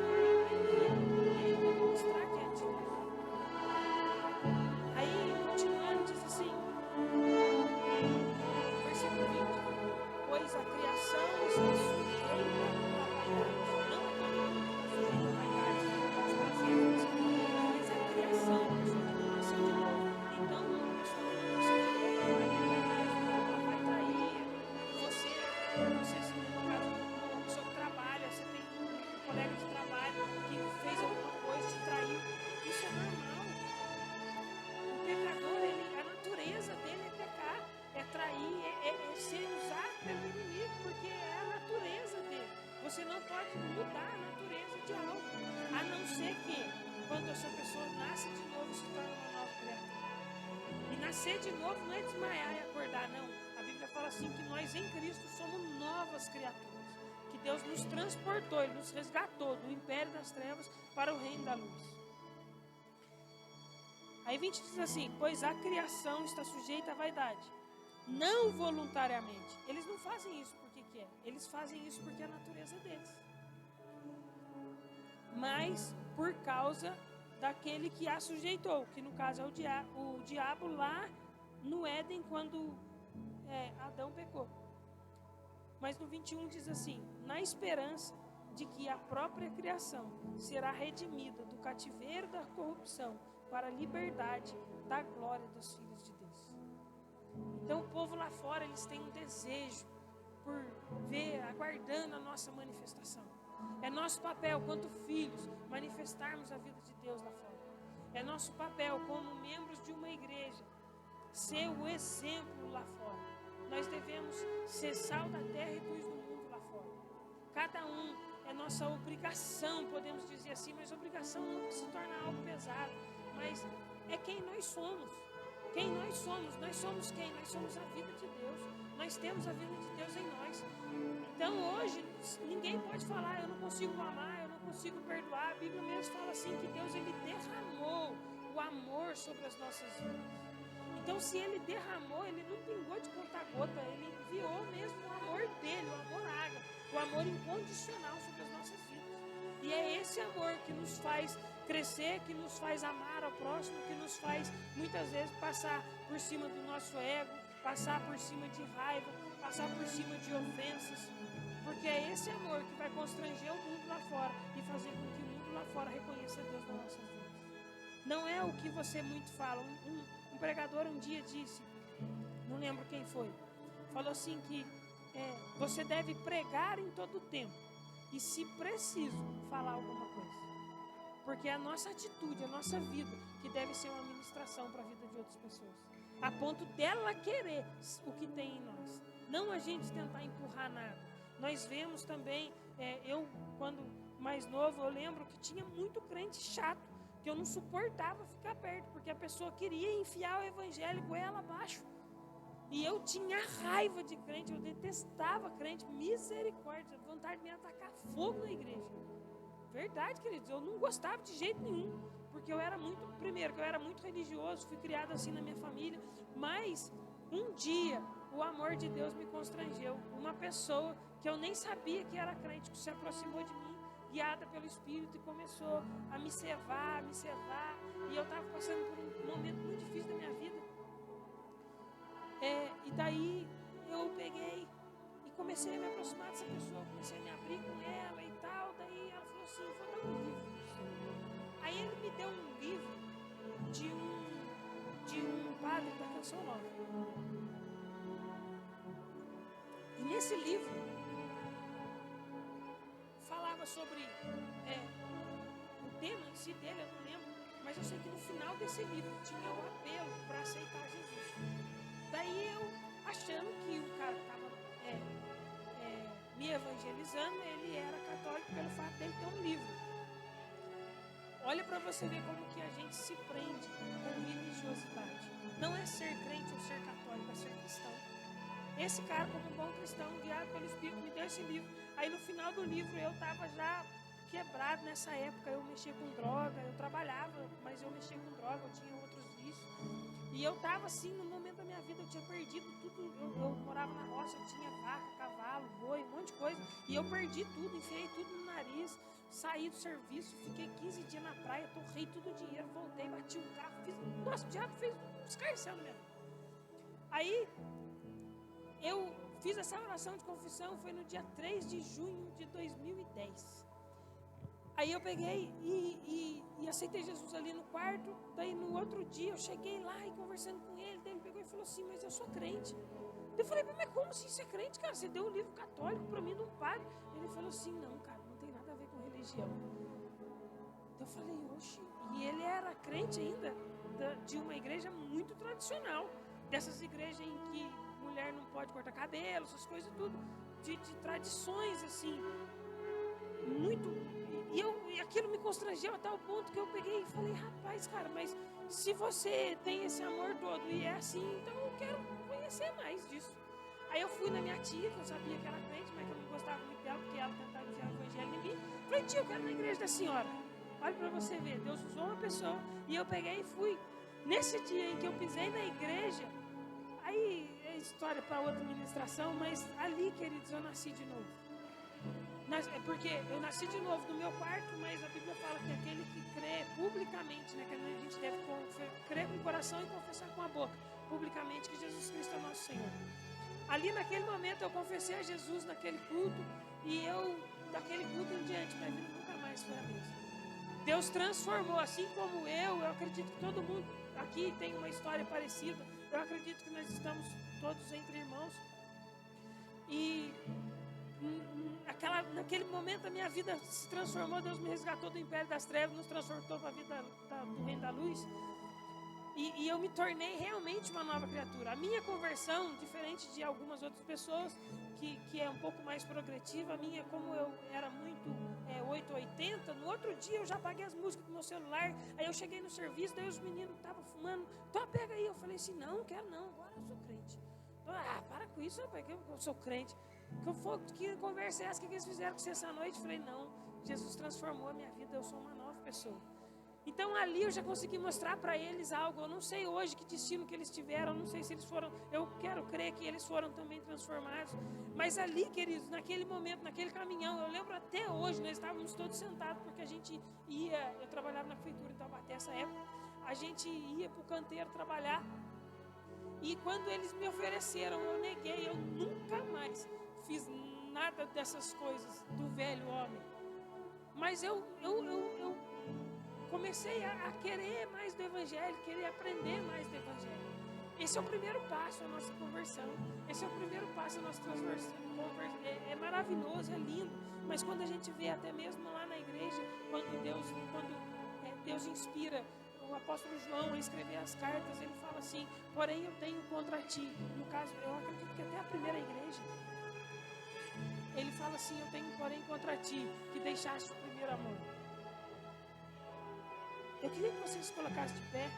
e ainda mostrar diante de Deus. Aí, continuando, diz assim, versículo 20, pois a criação está sujeita à vaidade. Não é todo mundo que está sujeito à vaidade, aos prazeres, mas a criação, a pessoa que não nasceu de novo. Então, uma pessoa que não nasceu de novo, ela vai pegar mesmo, ela vai trair. Você assim, no caso, no seu trabalho, você tem um colega de trabalho que fez alguma coisa, te traiu. Isso é normal. O pecador, a natureza dele é pecar, é trair, é ser usado pelo inimigo, porque é a natureza dele. Você não pode mudar a natureza de algo, a não ser que, quando essa pessoa nasce de novo, se torna uma nova criatura. E nascer de novo não é desmaiar e acordar, não. A Bíblia fala assim que nós em Cristo somos novas criaturas, que Deus nos transportou, Ele nos resgatou do império das trevas para o reino da luz. Aí 20 diz assim, pois a criação está sujeita à vaidade, não voluntariamente. Eles não fazem isso porque quer, eles fazem isso porque é a natureza deles. Mas por causa daquele que a sujeitou, que no caso é o diabo lá no Éden, quando Adão pecou. Mas no 21 diz assim, na esperança de que a própria criação será redimida do cativeiro da corrupção para a liberdade da glória dos filhos de Deus. Então o povo lá fora, eles têm um desejo por ver, aguardando a nossa manifestação. É nosso papel, quanto filhos, manifestarmos a vida de Deus lá fora. É nosso papel, como membros de uma igreja, ser o exemplo lá fora. Nós devemos ser sal da terra e luz do mundo lá fora. Cada um, é nossa obrigação, podemos dizer assim, mas obrigação não se torna algo pesado, mas é quem nós somos. Quem nós somos? Nós somos quem? Nós somos a vida de Deus. Nós temos a vida de Deus em nós. Então hoje, ninguém pode falar, eu não consigo amar, eu não consigo perdoar. A Bíblia mesmo fala assim, que Deus, Ele derramou o amor sobre as nossas vidas. Então se Ele derramou, Ele não pingou de conta-gota, Ele enviou mesmo o amor dEle, o amor ágape, o amor incondicional sobre as nossas vidas. E é esse amor que nos faz crescer, que nos faz amar ao próximo, que nos faz muitas vezes passar por cima do nosso ego, passar por cima de raiva, passar por cima de ofensas, porque é esse amor que vai constranger o mundo lá fora e fazer com que o mundo lá fora reconheça Deus nas nossas vidas. Não é o que você muito fala. Um pregador um dia disse, não lembro quem foi, falou assim que você deve pregar em todo o tempo e, se preciso, falar alguma coisa. Porque é a nossa atitude, a nossa vida, que deve ser uma ministração para a vida de outras pessoas. A ponto dela querer o que tem em nós. Não a gente tentar empurrar nada. Nós vemos também, eu quando mais novo, eu lembro que tinha muito crente chato, que eu não suportava ficar perto, porque a pessoa queria enfiar o evangelho goela abaixo. E eu tinha raiva de crente, eu detestava crente, misericórdia, vontade de me atacar fogo na igreja. Verdade, queridos, eu não gostava de jeito nenhum, porque eu era muito, primeiro, que eu era muito religioso, fui criado assim na minha família, mas um dia o amor de Deus me constrangeu. Uma pessoa que eu nem sabia que era crente, que se aproximou de mim, guiada pelo Espírito, e começou a me cevar, e eu estava passando por um momento muito difícil da minha vida. E daí eu peguei e comecei a me aproximar dessa pessoa, comecei a me abrir com ela e tal. assim, vou dar um livro. Aí ele me deu um livro de um padre da Canção Nova. E nesse livro falava sobre o tema em si dele, eu não lembro, mas eu sei que no final desse livro tinha um apelo para aceitar Jesus. Daí eu, achando que o cara estava me evangelizando, ele era católico pelo fato dele ter um livro. Olha para você ver como que a gente se prende com religiosidade. Não é ser crente ou ser católico, é ser cristão. Esse cara, como um bom cristão, guiado pelo Espírito, me deu esse livro. Aí no final do livro eu estava já quebrado nessa época. Eu mexia com droga, eu trabalhava, mas eu mexia com droga, eu tinha outros vícios. E eu estava assim, no momento da minha vida, eu tinha perdido tudo. Eu morava na roça, eu tinha vaca, cavalo, boi, um monte de coisa. E eu perdi tudo, enfiei tudo no nariz. Saí do serviço, fiquei 15 dias na praia, torrei todo o dinheiro, voltei, bati o carro, nossa, o diabo fez um escarcel na minha vida. Aí, eu fiz essa oração de confissão, foi no dia 3 de junho de 2010. Aí eu peguei e aceitei Jesus ali no quarto, daí no outro dia eu cheguei lá e conversando com ele, daí ele pegou e falou assim, mas eu sou crente. Eu falei, mas como assim você é crente, cara? Você deu um livro católico para mim de um padre. Ele falou assim, não, cara, não tem nada a ver com religião. Eu falei, oxe, e ele era crente ainda de uma igreja muito tradicional, dessas igrejas em que mulher não pode cortar cabelo, essas coisas tudo, de tradições assim, muito, e aquilo me constrangeu até o ponto que eu peguei e falei, rapaz, cara, mas se você tem esse amor todo e é assim, então eu quero conhecer mais disso. Aí eu fui na minha tia, que eu sabia que era crente, mas que eu não gostava muito dela, porque ela tentava enfiar o evangelho em mim. Falei, tia, eu quero ir na igreja da senhora. Olha para você ver, Deus usou uma pessoa, e eu peguei e fui. Nesse dia em que eu pisei na igreja, aí é história para outra ministração, mas ali, queridos, eu nasci de novo. Porque eu nasci de novo no meu quarto, mas a Bíblia fala que aquele que crê publicamente, né, que a gente deve crer com o coração e confessar com a boca, publicamente, que Jesus Cristo é nosso Senhor. Ali naquele momento eu confessei a Jesus naquele culto, e daquele culto em diante, minha vida nunca mais foi a mesma. Deus transformou, assim como eu acredito que todo mundo aqui tem uma história parecida, eu acredito que nós estamos todos entre irmãos, e naquele momento a minha vida se transformou, Deus me resgatou do império das trevas, nos transformou para a vida do reino da luz, e eu me tornei realmente uma nova criatura. A minha conversão, diferente de algumas outras pessoas, que é um pouco mais progressiva, a minha, como eu era muito 880, no outro dia eu já apaguei as músicas do meu celular, aí eu cheguei no serviço, daí os meninos estavam fumando, então pega aí, eu falei assim, não quero não, agora eu sou crente. Para com isso, eu sou crente. Que conversa é essa que eles fizeram com você essa noite? Eu falei, não, Jesus transformou a minha vida, eu sou uma nova pessoa. Então ali eu já consegui mostrar para eles algo. Eu não sei hoje que destino que eles tiveram, eu não sei se eles foram, eu quero crer que eles foram também transformados, mas ali, queridos, naquele momento, naquele caminhão, eu lembro até hoje, nós estávamos todos sentados, porque a gente eu trabalhava na prefeitura em Taubaté essa época, a gente ia para o canteiro trabalhar, e quando eles me ofereceram, eu neguei, eu nunca mais fiz nada dessas coisas do velho homem, mas eu comecei a querer mais do Evangelho, querer aprender mais do Evangelho. Esse é o primeiro passo, a nossa conversão. Esse é o primeiro passo, a nossa conversão. É maravilhoso, é lindo, mas quando a gente vê até mesmo lá na igreja, quando Deus inspira o apóstolo João a escrever as cartas, ele fala assim, porém eu tenho contra ti. No caso, eu acredito que até a primeira igreja, ele fala assim, eu tenho porém contra ti, que deixaste o primeiro amor. Eu queria que vocês se colocassem de pé.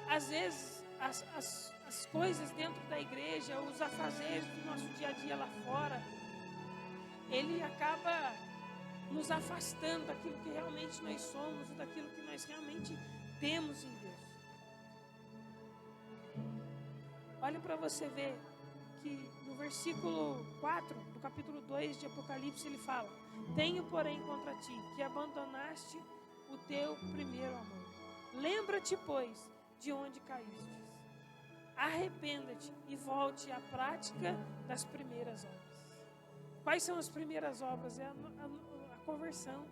Às vezes, as coisas dentro da igreja, os afazeres do nosso dia a dia lá fora, ele acaba nos afastando daquilo que realmente nós somos e daquilo que nós realmente temos em Deus. Olha para você ver que no versículo 4 do capítulo 2 de Apocalipse ele fala, tenho porém contra ti, que abandonaste o teu primeiro amor. Lembra-te, pois, de onde caíste. Arrependa-te e volte à prática das primeiras obras. Quais são as primeiras obras? É a conversão.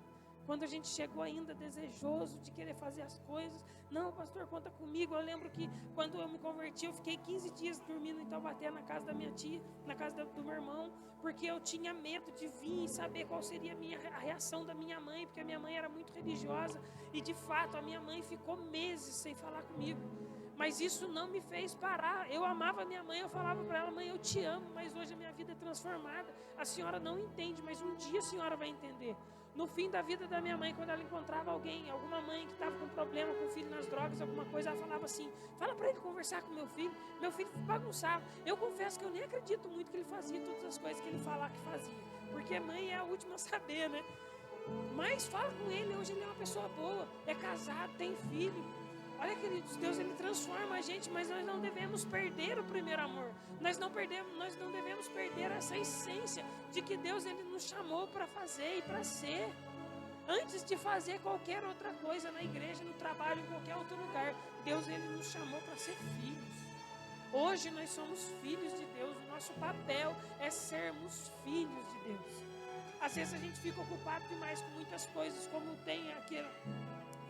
Quando a gente chegou ainda desejoso de querer fazer as coisas, não, pastor, conta comigo. Eu lembro que quando eu me converti, eu fiquei 15 dias dormindo em Taubaté, na casa da minha tia, na casa do meu irmão, porque eu tinha medo de vir e saber qual seria a reação da minha mãe, porque a minha mãe era muito religiosa, e de fato a minha mãe ficou meses sem falar comigo. Mas isso não me fez parar. Eu amava a minha mãe, eu falava para ela: mãe, eu te amo, mas hoje a minha vida é transformada. A senhora não entende, mas um dia a senhora vai entender. No fim da vida da minha mãe, quando ela encontrava alguém, alguma mãe que estava com problema com o filho nas drogas, alguma coisa, ela falava assim: fala para ele conversar com meu filho bagunçava. Eu confesso que eu nem acredito muito que ele fazia todas as coisas que ele falava que fazia, porque mãe é a última a saber, né? Mas fala com ele, hoje ele é uma pessoa boa, é casado, tem filho. Olha, queridos, Deus, ele transforma a gente, mas nós não devemos perder o primeiro amor. Nós não devemos perder essa essência de que Deus, ele nos chamou para fazer e para ser. Antes de fazer qualquer outra coisa na igreja, no trabalho, em qualquer outro lugar, Deus, ele nos chamou para ser filhos. Hoje nós somos filhos de Deus, o nosso papel é sermos filhos de Deus. Às vezes a gente fica ocupado demais com muitas coisas, como tem aquela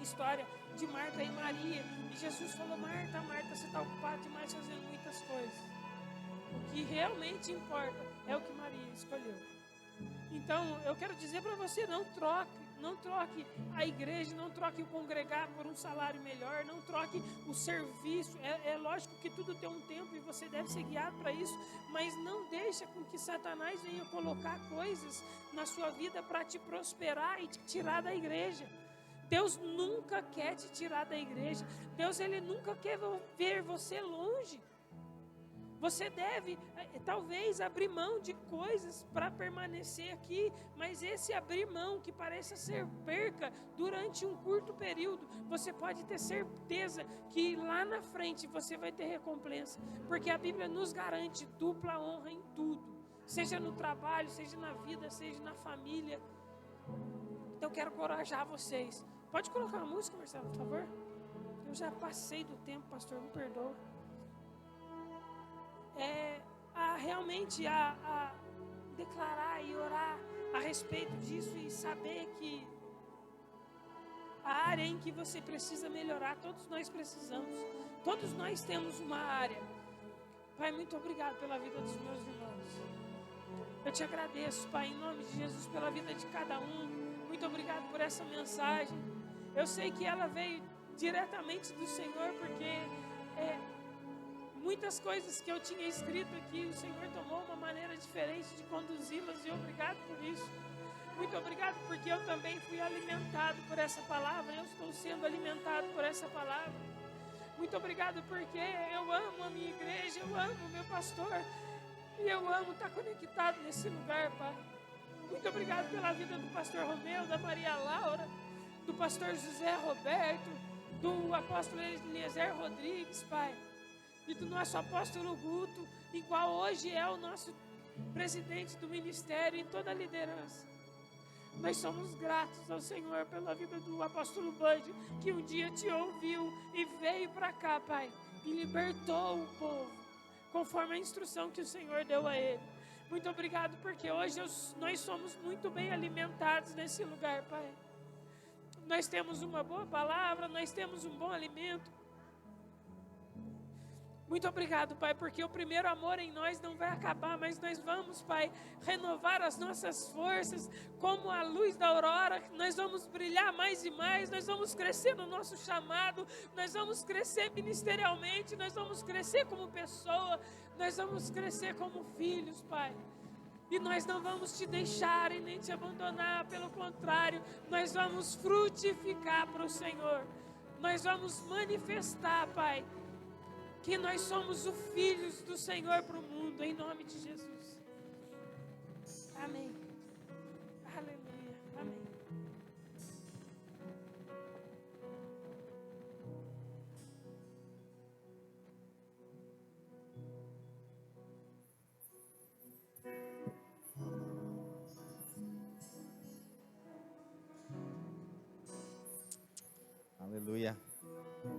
história de Marta e Maria, e Jesus falou: Marta, Marta, você está ocupada demais fazendo muitas coisas. O que realmente importa é o que Maria escolheu. Então eu quero dizer para você: não troque a igreja, não troque o congregar por um salário melhor, não troque o serviço. É lógico que tudo tem um tempo e você deve ser guiado para isso, mas não deixa com que Satanás venha colocar coisas na sua vida para te prosperar e te tirar da igreja. Deus nunca quer te tirar da igreja. Deus, ele nunca quer ver você longe. Você deve, talvez, abrir mão de coisas para permanecer aqui, mas esse abrir mão que pareça ser perca durante um curto período, você pode ter certeza que lá na frente você vai ter recompensa, porque a Bíblia nos garante dupla honra em tudo, seja no trabalho, seja na vida, seja na família. Então eu quero encorajar vocês. Pode colocar a música, Marcelo, por favor? Eu já passei do tempo, pastor, me perdoa. Realmente a declarar e orar a respeito disso e saber que a área em que você precisa melhorar, todos nós precisamos. Todos nós temos uma área. Pai, muito obrigado pela vida dos meus irmãos. Eu te agradeço, Pai, em nome de Jesus, pela vida de cada um. Muito obrigado por essa mensagem. Eu sei que ela veio diretamente do Senhor, porque muitas coisas que eu tinha escrito aqui, o Senhor tomou uma maneira diferente de conduzi-las, e obrigado por isso. Muito obrigado, porque eu também fui alimentado por essa palavra, eu estou sendo alimentado por essa palavra. Muito obrigado, porque eu amo a minha igreja, eu amo o meu pastor, e eu amo estar conectado nesse lugar, Pai. Muito obrigado pela vida do pastor Romeu, da Maria Laura, do pastor José Roberto, do apóstolo Eliezer Rodrigues, Pai, e do nosso apóstolo Guto, igual hoje é o nosso presidente do ministério e toda a liderança. Nós somos gratos ao Senhor pela vida do apóstolo Bud, que um dia te ouviu e veio para cá, Pai, e libertou o povo, conforme a instrução que o Senhor deu a ele. Muito obrigado, porque hoje nós somos muito bem alimentados nesse lugar, Pai. Nós temos uma boa palavra, nós temos um bom alimento. Muito obrigado, Pai, porque o primeiro amor em nós não vai acabar, mas nós vamos, Pai, renovar as nossas forças como a luz da aurora. Nós vamos brilhar mais e mais, nós vamos crescer no nosso chamado, nós vamos crescer ministerialmente, nós vamos crescer como pessoa, nós vamos crescer como filhos, Pai. E nós não vamos te deixar e nem te abandonar, pelo contrário, nós vamos frutificar para o Senhor. Nós vamos manifestar, Pai, que nós somos os filhos do Senhor para o mundo, em nome de Jesus. Amém. Aleluia. Amém. Aleluia.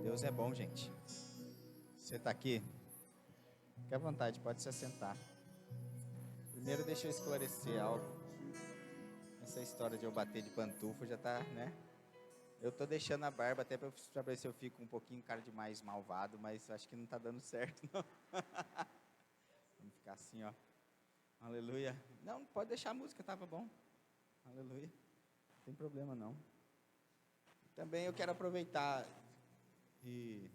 Deus é bom, gente. Você está aqui? Fique à vontade, pode se assentar. Primeiro, deixa eu esclarecer algo. Essa história de eu bater de pantufa já tá, né? Eu tô deixando a barba até pra ver se eu fico um pouquinho cara de mais malvado, mas acho que não tá dando certo, não. Vamos ficar assim, ó. Aleluia. Não, pode deixar a música, tava bom. Aleluia. Não tem problema, não. Também eu quero aproveitar e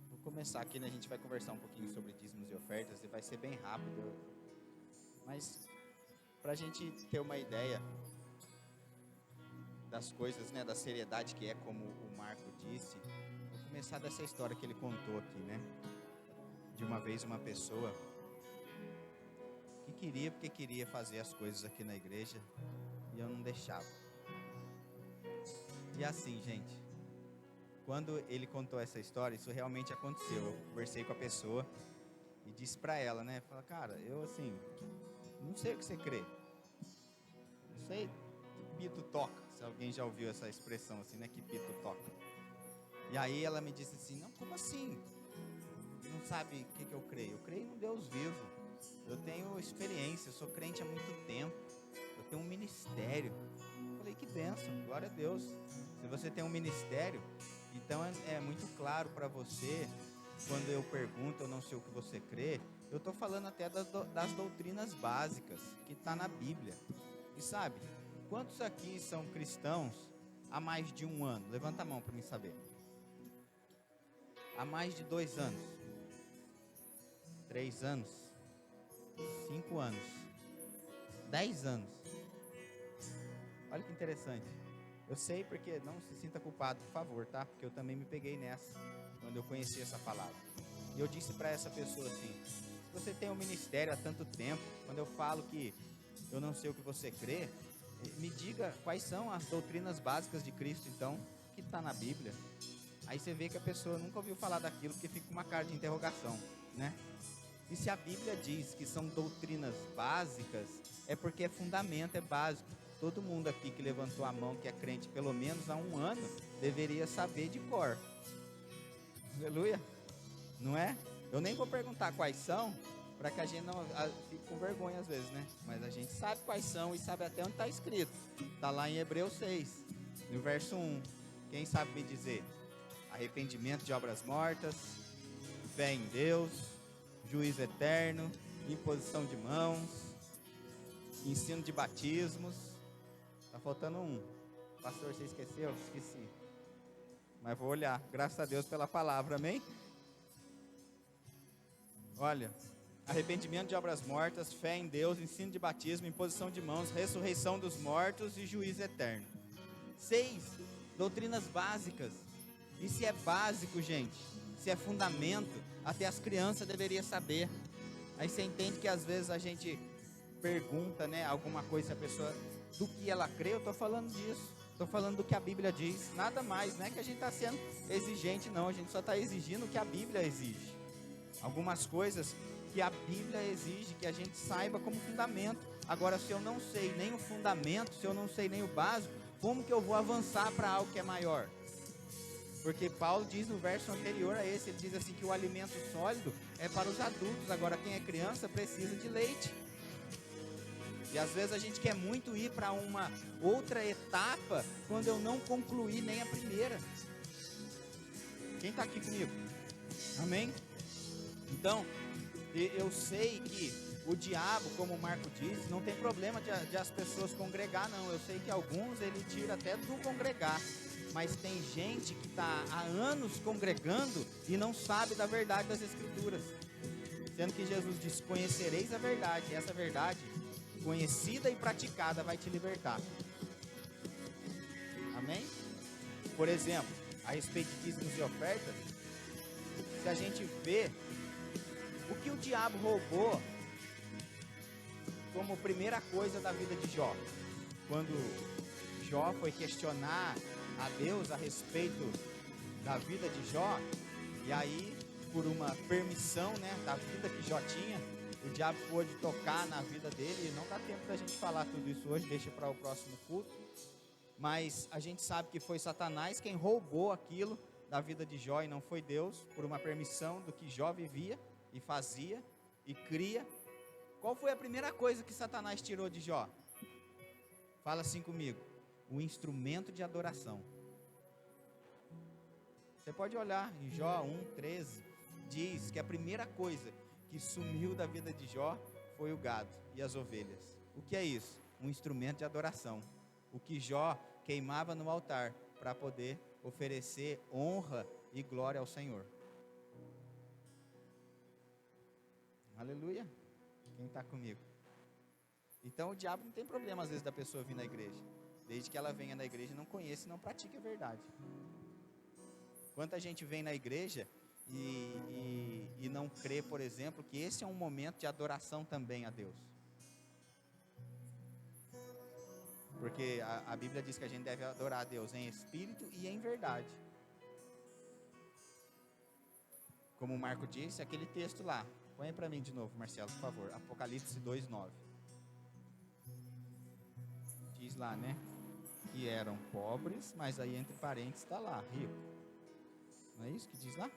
vou começar aqui, né? A gente vai conversar um pouquinho sobre dízimos e ofertas e vai ser bem rápido. Mas pra gente ter uma ideia das coisas, né, da seriedade que é, como o Marco disse, vou começar dessa história que ele contou aqui, né, de uma vez uma pessoa que porque queria fazer as coisas aqui na igreja e eu não deixava. E assim, gente, quando ele contou essa história, isso realmente aconteceu. Eu conversei com a pessoa e disse pra ela, né, fala, cara, eu assim, não sei o que você crê, não sei que pito toca. Se alguém já ouviu essa expressão assim, né? Que pito toca. E aí ela me disse assim, não, como assim? Não sabe o que eu creio? Eu creio no Deus vivo. Eu tenho experiência, eu sou crente há muito tempo. Eu tenho um ministério. Eu falei, que bênção, glória a Deus. Se você tem um ministério, então é muito claro para você, quando eu pergunto, eu não sei o que você crê, eu estou falando até das doutrinas básicas, que está na Bíblia. E sabe, quantos aqui são cristãos há mais de 1 ano? Levanta a mão para mim saber. Há mais de 2 anos? 3 anos? 5 anos? 10 anos? Olha que interessante. Eu sei porque, não se sinta culpado, por favor, tá? Porque eu também me peguei nessa, quando eu conheci essa palavra. E eu disse para essa pessoa assim, se você tem um ministério há tanto tempo, quando eu falo que eu não sei o que você crê, me diga quais são as doutrinas básicas de Cristo, então, que está na Bíblia. Aí você vê que a pessoa nunca ouviu falar daquilo, porque fica uma cara de interrogação, né? E se a Bíblia diz que são doutrinas básicas, é porque é fundamento, é básico. Todo mundo aqui que levantou a mão, que é crente pelo menos há 1 ano, deveria saber de cor. Aleluia. Não é? Eu nem vou perguntar quais são, para que a gente não fique com vergonha às vezes, né? Mas a gente sabe quais são e sabe até onde está escrito. Está lá em Hebreus 6, no verso 1. Quem sabe me dizer? Arrependimento de obras mortas, fé em Deus, juízo eterno, imposição de mãos, ensino de batismos. Está faltando um. Pastor, você esqueceu? Esqueci. Mas vou olhar. Graças a Deus pela palavra, amém? Olha, arrependimento de obras mortas, fé em Deus, ensino de batismo, imposição de mãos, ressurreição dos mortos e juízo eterno. 6 doutrinas básicas. E se é básico, gente, se é fundamento, até as crianças deveriam saber. Aí você entende que às vezes a gente pergunta, né, alguma coisa, a pessoa, do que ela crê, eu estou falando disso. Estou falando do que a Bíblia diz, nada mais, não é que a gente está sendo exigente, não, a gente só está exigindo o que a Bíblia exige. Algumas coisas que a Bíblia exige que a gente saiba como fundamento. Agora, se eu não sei nem o fundamento, se eu não sei nem o básico, como que eu vou avançar para algo que é maior? Porque Paulo diz no verso anterior a esse, ele diz assim que o alimento sólido é para os adultos, agora quem é criança precisa de leite. E às vezes a gente quer muito ir para uma outra etapa, quando eu não concluí nem a primeira. Quem está aqui comigo? Amém? Então, eu sei que o diabo, como o Marco disse, não tem problema de as pessoas congregar, não. Eu sei que alguns ele tira até do congregar. Mas tem gente que está há anos congregando e não sabe da verdade das Escrituras. Sendo que Jesus disse, conhecereis a verdade. E essa verdade, conhecida e praticada, vai te libertar. Amém? Por exemplo, a respeito de dízimos e ofertas, se a gente vê o que o diabo roubou como primeira coisa da vida de Jó. Quando Jó foi questionar a Deus a respeito da vida de Jó, e aí, por uma permissão, né, da vida que Jó tinha, o diabo pôde tocar na vida dele, e não dá tempo da gente falar tudo isso hoje, deixa para o próximo culto, mas a gente sabe que foi Satanás quem roubou aquilo da vida de Jó, e não foi Deus, por uma permissão do que Jó vivia, e fazia, e cria. Qual foi a primeira coisa que Satanás tirou de Jó? Fala assim comigo. O instrumento de adoração. Você pode olhar em Jó 1:13, diz que a primeira coisa que sumiu da vida de Jó foi o gado e as ovelhas. O que é isso? Um instrumento de adoração. O que Jó queimava no altar para poder oferecer honra e glória ao Senhor. Aleluia. Quem está comigo? Então o diabo não tem problema às vezes da pessoa vir na igreja, desde que ela venha na igreja e não conheça e não pratique a verdade. Quanta gente vem na igreja e não crê, por exemplo, que esse é um momento de adoração também a Deus. Porque a Bíblia diz que a gente deve adorar a Deus em espírito e em verdade. Como o Marco disse, aquele texto lá. Põe para mim de novo, Marcelo, por favor. Apocalipse 2:9. Diz lá, né? Que eram pobres, mas aí entre parênteses está lá, rico. Não é isso que diz lá?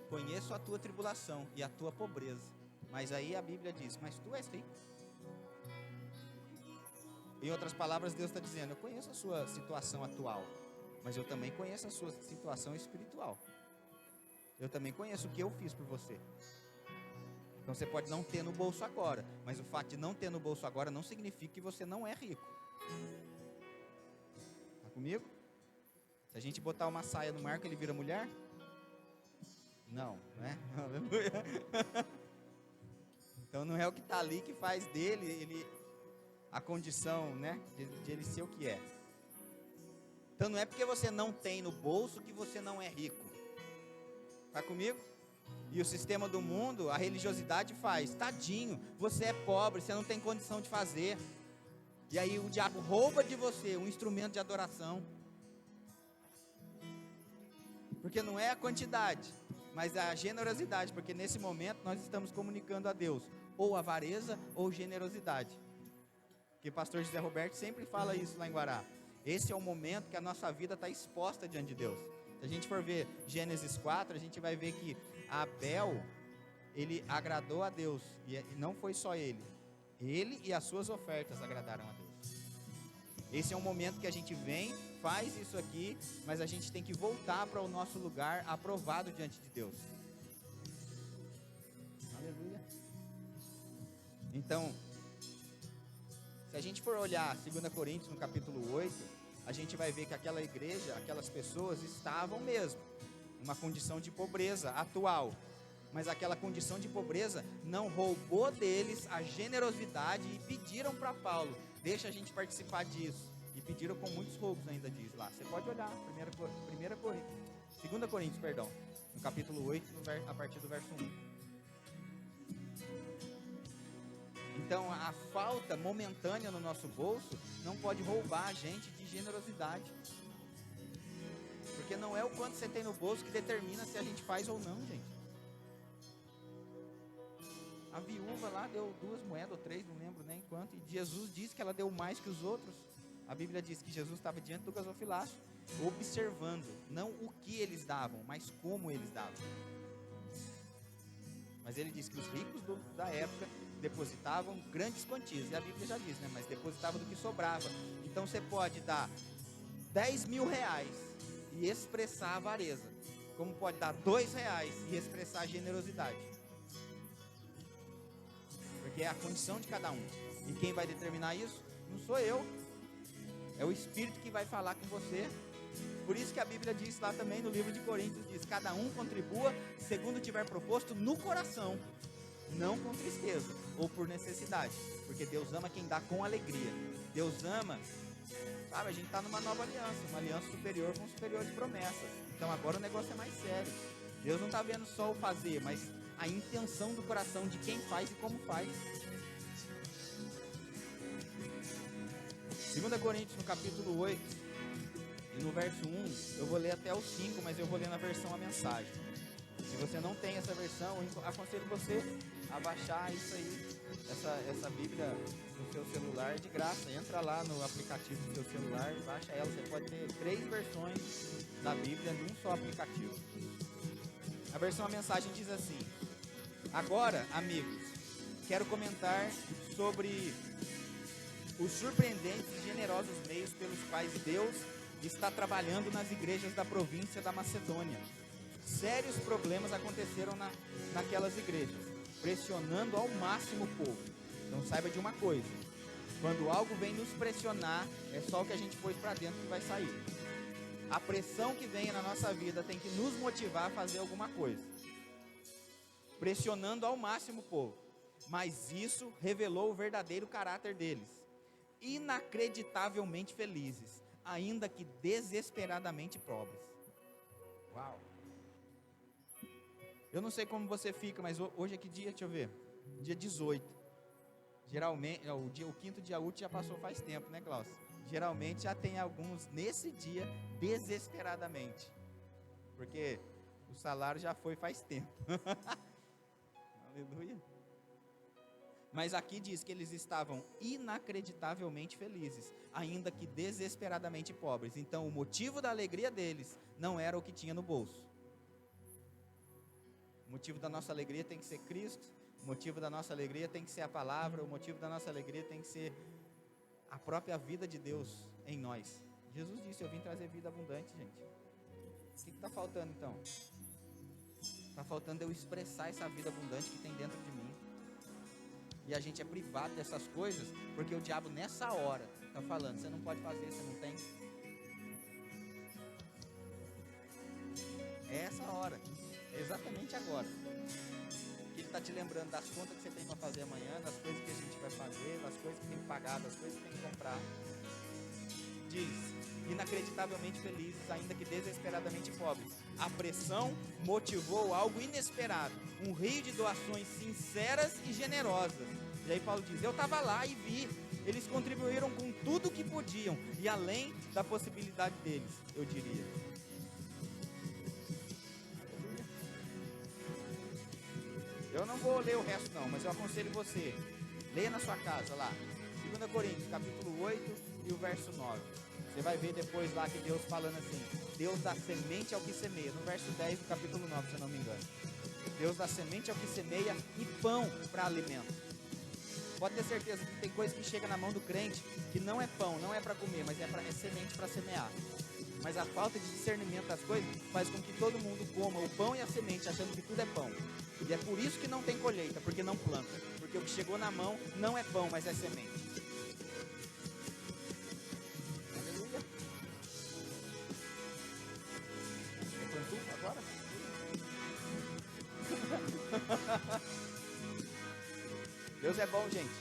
Conheço a tua tribulação e a tua pobreza. Mas aí a Bíblia diz, mas tu és rico. Em outras palavras, Deus está dizendo, eu conheço a sua situação atual, mas eu também conheço a sua situação espiritual. Eu também conheço o que eu fiz por você. Então você pode não ter no bolso agora, mas o fato de não ter no bolso agora não significa que você não é rico. Está comigo? Se a gente botar uma saia no Marco, ele vira mulher? Não, né? Aleluia. Então não é o que está ali que faz dele a condição, né, de ele ser o que é. Então não é porque você não tem no bolso que você não é rico. Está comigo? E o sistema do mundo, a religiosidade faz, tadinho, você é pobre, você não tem condição de fazer. E aí o diabo rouba de você um instrumento de adoração. Porque não é a quantidade, mas a generosidade, porque nesse momento nós estamos comunicando a Deus, ou avareza ou generosidade. Porque o pastor José Roberto sempre fala isso lá em Guará. Esse é o momento que a nossa vida está exposta diante de Deus. Se a gente for ver Gênesis 4, a gente vai ver que Abel, ele agradou a Deus, e não foi só ele e as suas ofertas agradaram a Deus. Esse é um momento que a gente vem, faz isso aqui, mas a gente tem que voltar para o nosso lugar aprovado diante de Deus. Aleluia. Então, se a gente for olhar 2 Coríntios no capítulo 8, a gente vai ver que aquela igreja, aquelas pessoas estavam mesmo numa condição de pobreza atual, mas aquela condição de pobreza não roubou deles a generosidade e pediram para Paulo, deixa a gente participar disso, e pediram com muitos roubos ainda, diz lá. Você pode olhar, 2 Coríntios, no capítulo 8, a partir do verso 1. Então a falta momentânea no nosso bolso não pode roubar a gente de generosidade. Porque não é o quanto você tem no bolso que determina se a gente faz ou não, gente. A viúva lá deu 2 moedas ou 3, não lembro nem quanto, e Jesus disse que ela deu mais que os outros. A Bíblia diz que Jesus estava diante do gasofilácio, observando, não o que eles davam, mas como eles davam. Mas ele diz que os ricos da época depositavam grandes quantias, e a Bíblia já diz, né? Mas depositavam do que sobrava. Então você pode dar 10 mil reais e expressar a avareza, como pode dar 2 reais e expressar a generosidade. Porque é a condição de cada um. E quem vai determinar isso? Não sou eu. É o Espírito que vai falar com você. Por isso que a Bíblia diz lá também no livro de Coríntios, diz, cada um contribua segundo tiver proposto no coração, não com tristeza ou por necessidade, porque Deus ama quem dá com alegria. Deus ama, sabe, a gente está numa nova aliança, uma aliança superior com superiores promessas. Então agora o negócio é mais sério. Deus não está vendo só o fazer, mas a intenção do coração de quem faz e como faz. 2 Coríntios no capítulo 8 e no verso 1, eu vou ler até o 5, mas eu vou ler na versão a mensagem. Se você não tem essa versão, eu aconselho você a baixar isso aí, essa Bíblia no seu celular de graça. Entra lá no aplicativo do seu celular, baixa ela, você pode ter 3 versões da Bíblia num só aplicativo. A versão a mensagem diz assim: agora, amigos, quero comentar sobre os surpreendentes e generosos meios pelos quais Deus está trabalhando nas igrejas da província da Macedônia. Sérios problemas aconteceram naquelas igrejas, pressionando ao máximo o povo. Então saiba de uma coisa: quando algo vem nos pressionar, é só o que a gente pôs para dentro que vai sair. A pressão que vem na nossa vida tem que nos motivar a fazer alguma coisa, pressionando ao máximo o povo. Mas isso revelou o verdadeiro caráter deles. Inacreditavelmente felizes, ainda que desesperadamente pobres. Uau! Eu não sei como você fica, mas hoje é que dia? Deixa eu ver. Dia 18. Geralmente, o quinto dia útil já passou faz tempo, né, Glaucio? Geralmente já tem alguns nesse dia desesperadamente, porque o salário já foi faz tempo. Aleluia. Mas aqui diz que eles estavam inacreditavelmente felizes, ainda que desesperadamente pobres. Então o motivo da alegria deles não era o que tinha no bolso. O motivo da nossa alegria tem que ser Cristo. O motivo da nossa alegria tem que ser a palavra. O motivo da nossa alegria tem que ser a própria vida de Deus em nós. Jesus disse: eu vim trazer vida abundante, gente. O que está faltando então? Está faltando eu expressar essa vida abundante que tem dentro de mim. E a gente é privado dessas coisas porque o diabo nessa hora está falando: você não pode fazer, você não tem. É essa hora, é exatamente agora que ele está te lembrando das contas que você tem para fazer amanhã, das coisas que a gente vai fazer, das coisas que tem que pagar, das coisas que tem que comprar. Diz: inacreditavelmente felizes, ainda que desesperadamente pobres. A pressão motivou algo inesperado, um rio de doações sinceras e generosas. E aí Paulo diz: eu estava lá e vi, eles contribuíram com tudo que podiam, e além da possibilidade deles, eu diria. Eu não vou ler o resto não, mas eu aconselho você, leia na sua casa lá, 2 Coríntios, capítulo 8 e o verso 9. Você vai ver depois lá que Deus falando assim: Deus dá semente ao que semeia. No verso 10 do capítulo 9, se eu não me engano. Deus dá semente ao que semeia e pão para alimento. Pode ter certeza que tem coisa que chega na mão do crente que não é pão, não é para comer, mas é semente para semear. Mas a falta de discernimento das coisas faz com que todo mundo coma o pão e a semente, achando que tudo é pão. E é por isso que não tem colheita, porque não planta. Porque o que chegou na mão não é pão, mas é semente. Aleluia. É quanto agora? Deus é bom, gente.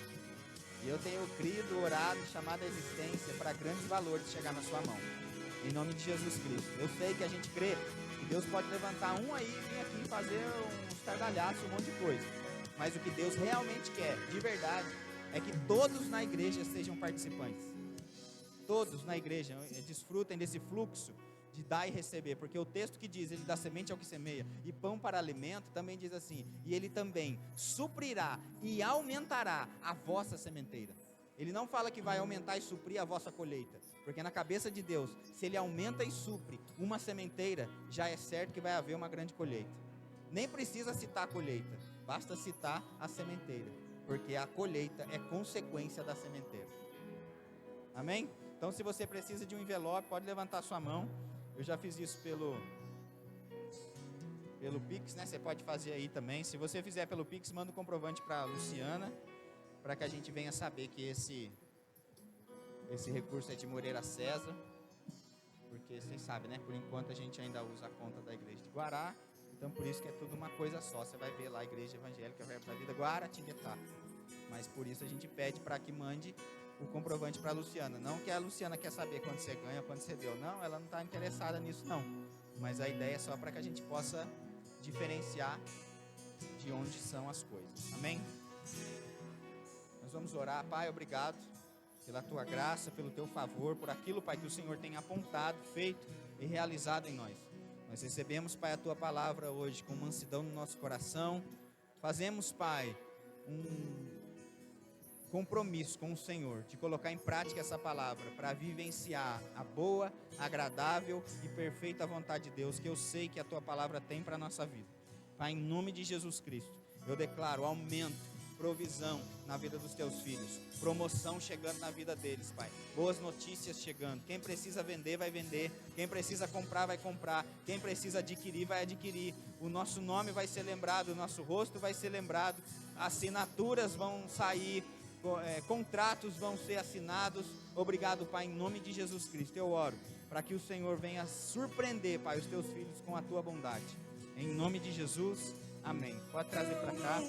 E eu tenho crido, orado, chamado a existência para grandes valores chegar na sua mão. Em nome de Jesus Cristo. Eu sei que a gente crê que Deus pode levantar um aí e vir aqui e fazer uns estardalhaços, um monte de coisa. Mas o que Deus realmente quer, de verdade, é que todos na igreja sejam participantes. Todos na igreja desfrutem desse fluxo de dar e receber. Porque o texto que diz: ele dá semente ao que semeia e pão para alimento, também diz assim: e ele também suprirá e aumentará a vossa sementeira. Ele não fala que vai aumentar e suprir a vossa colheita, porque na cabeça de Deus, se ele aumenta e supre uma sementeira, já é certo que vai haver uma grande colheita. Nem precisa citar a colheita, basta citar a sementeira, porque a colheita é consequência da sementeira. Amém? Então, se você precisa de um envelope, pode levantar sua mão. Eu já fiz isso pelo Pix, né? Você pode fazer aí também. Se você fizer pelo Pix, manda um comprovante para a Luciana, para que a gente venha saber que esse recurso é de Moreira César, porque vocês sabem, né? Por enquanto a gente ainda usa a conta da igreja de Guará, então por isso que é tudo uma coisa só. Você vai ver lá a Igreja Evangélica Verbo da Vida Guaratinguetá, mas por isso a gente pede para que mande o comprovante para a Luciana. Não que a Luciana quer saber quanto você ganha, quanto você deu, não, ela não está interessada nisso não, mas a ideia é só para que a gente possa diferenciar de onde são as coisas. Amém? Nós vamos orar. Pai, obrigado pela tua graça, pelo teu favor, por aquilo, Pai, que o Senhor tem apontado, feito e realizado em nós. Nós recebemos, Pai, a tua palavra hoje com mansidão no nosso coração. Fazemos, Pai, um compromisso com o Senhor de colocar em prática essa palavra para vivenciar a boa, agradável e perfeita vontade de Deus, que eu sei que a tua palavra tem para a nossa vida. Pai, em nome de Jesus Cristo, eu declaro aumento provisão na vida dos teus filhos, promoção chegando na vida deles, Pai, boas notícias chegando. Quem precisa vender, vai vender. Quem precisa comprar, vai comprar. Quem precisa adquirir, vai adquirir. O nosso nome vai ser lembrado, o nosso rosto vai ser lembrado, assinaturas vão sair, contratos vão ser assinados. Obrigado, Pai, em nome de Jesus Cristo eu oro, para que o Senhor venha surpreender, Pai, os teus filhos com a tua bondade. Em nome de Jesus, amém. Pode trazer para cá.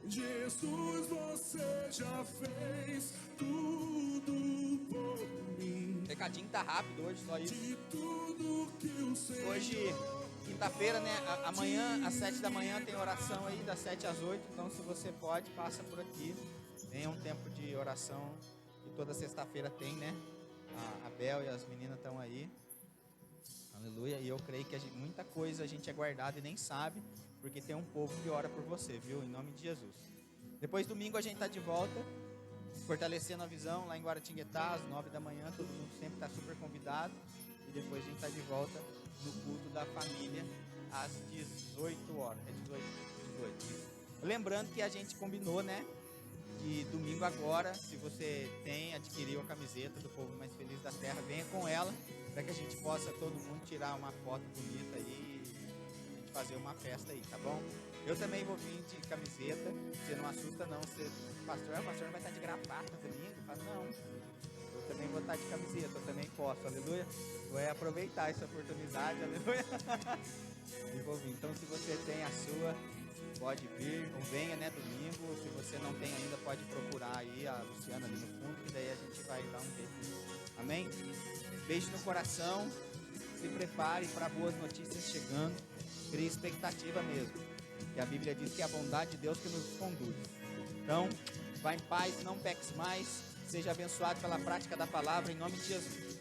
Jesus, você já fez tudo por mim. O recadinho tá rápido hoje, só isso. De tudo que o Senhor... Hoje, quinta-feira, né? Amanhã, às 7 da manhã, tem oração aí, das 7 às 8. Então, se você pode, passa por aqui. Venha um tempo de oração. E toda sexta-feira tem, né? A Bel e as meninas estão aí. Aleluia. E eu creio que muita coisa a gente é guardado e nem sabe, porque tem um povo que ora por você, viu? Em nome de Jesus. Depois, domingo, a gente está de volta, fortalecendo a visão lá em Guaratinguetá, às 9 da manhã. Todo mundo sempre está super convidado. E depois a gente está de volta no culto da família às 18 horas. É 18. Lembrando que a gente combinou, né? De domingo agora, se você adquiriu a camiseta do Povo Mais Feliz da Terra, venha com ela, para que a gente possa todo mundo tirar uma foto bonita aí e a gente fazer uma festa aí, tá bom? Eu também vou vir de camiseta, você não assusta não, o pastor não vai estar de gravata domingo? Fala, não, eu também vou estar de camiseta, eu também posso, aleluia? Vou aproveitar essa oportunidade, aleluia? E vou vir. Então, se você tem a sua, pode vir, ou venha, né, domingo. Se você não tem ainda, pode procurar aí a Luciana ali no fundo, que daí a gente vai dar um jeito. Amém? Beijo no coração, se prepare para boas notícias chegando, crie expectativa mesmo, que a Bíblia diz que é a bondade de Deus que nos conduz. Então, vá em paz, não peques mais, seja abençoado pela prática da palavra, em nome de Jesus.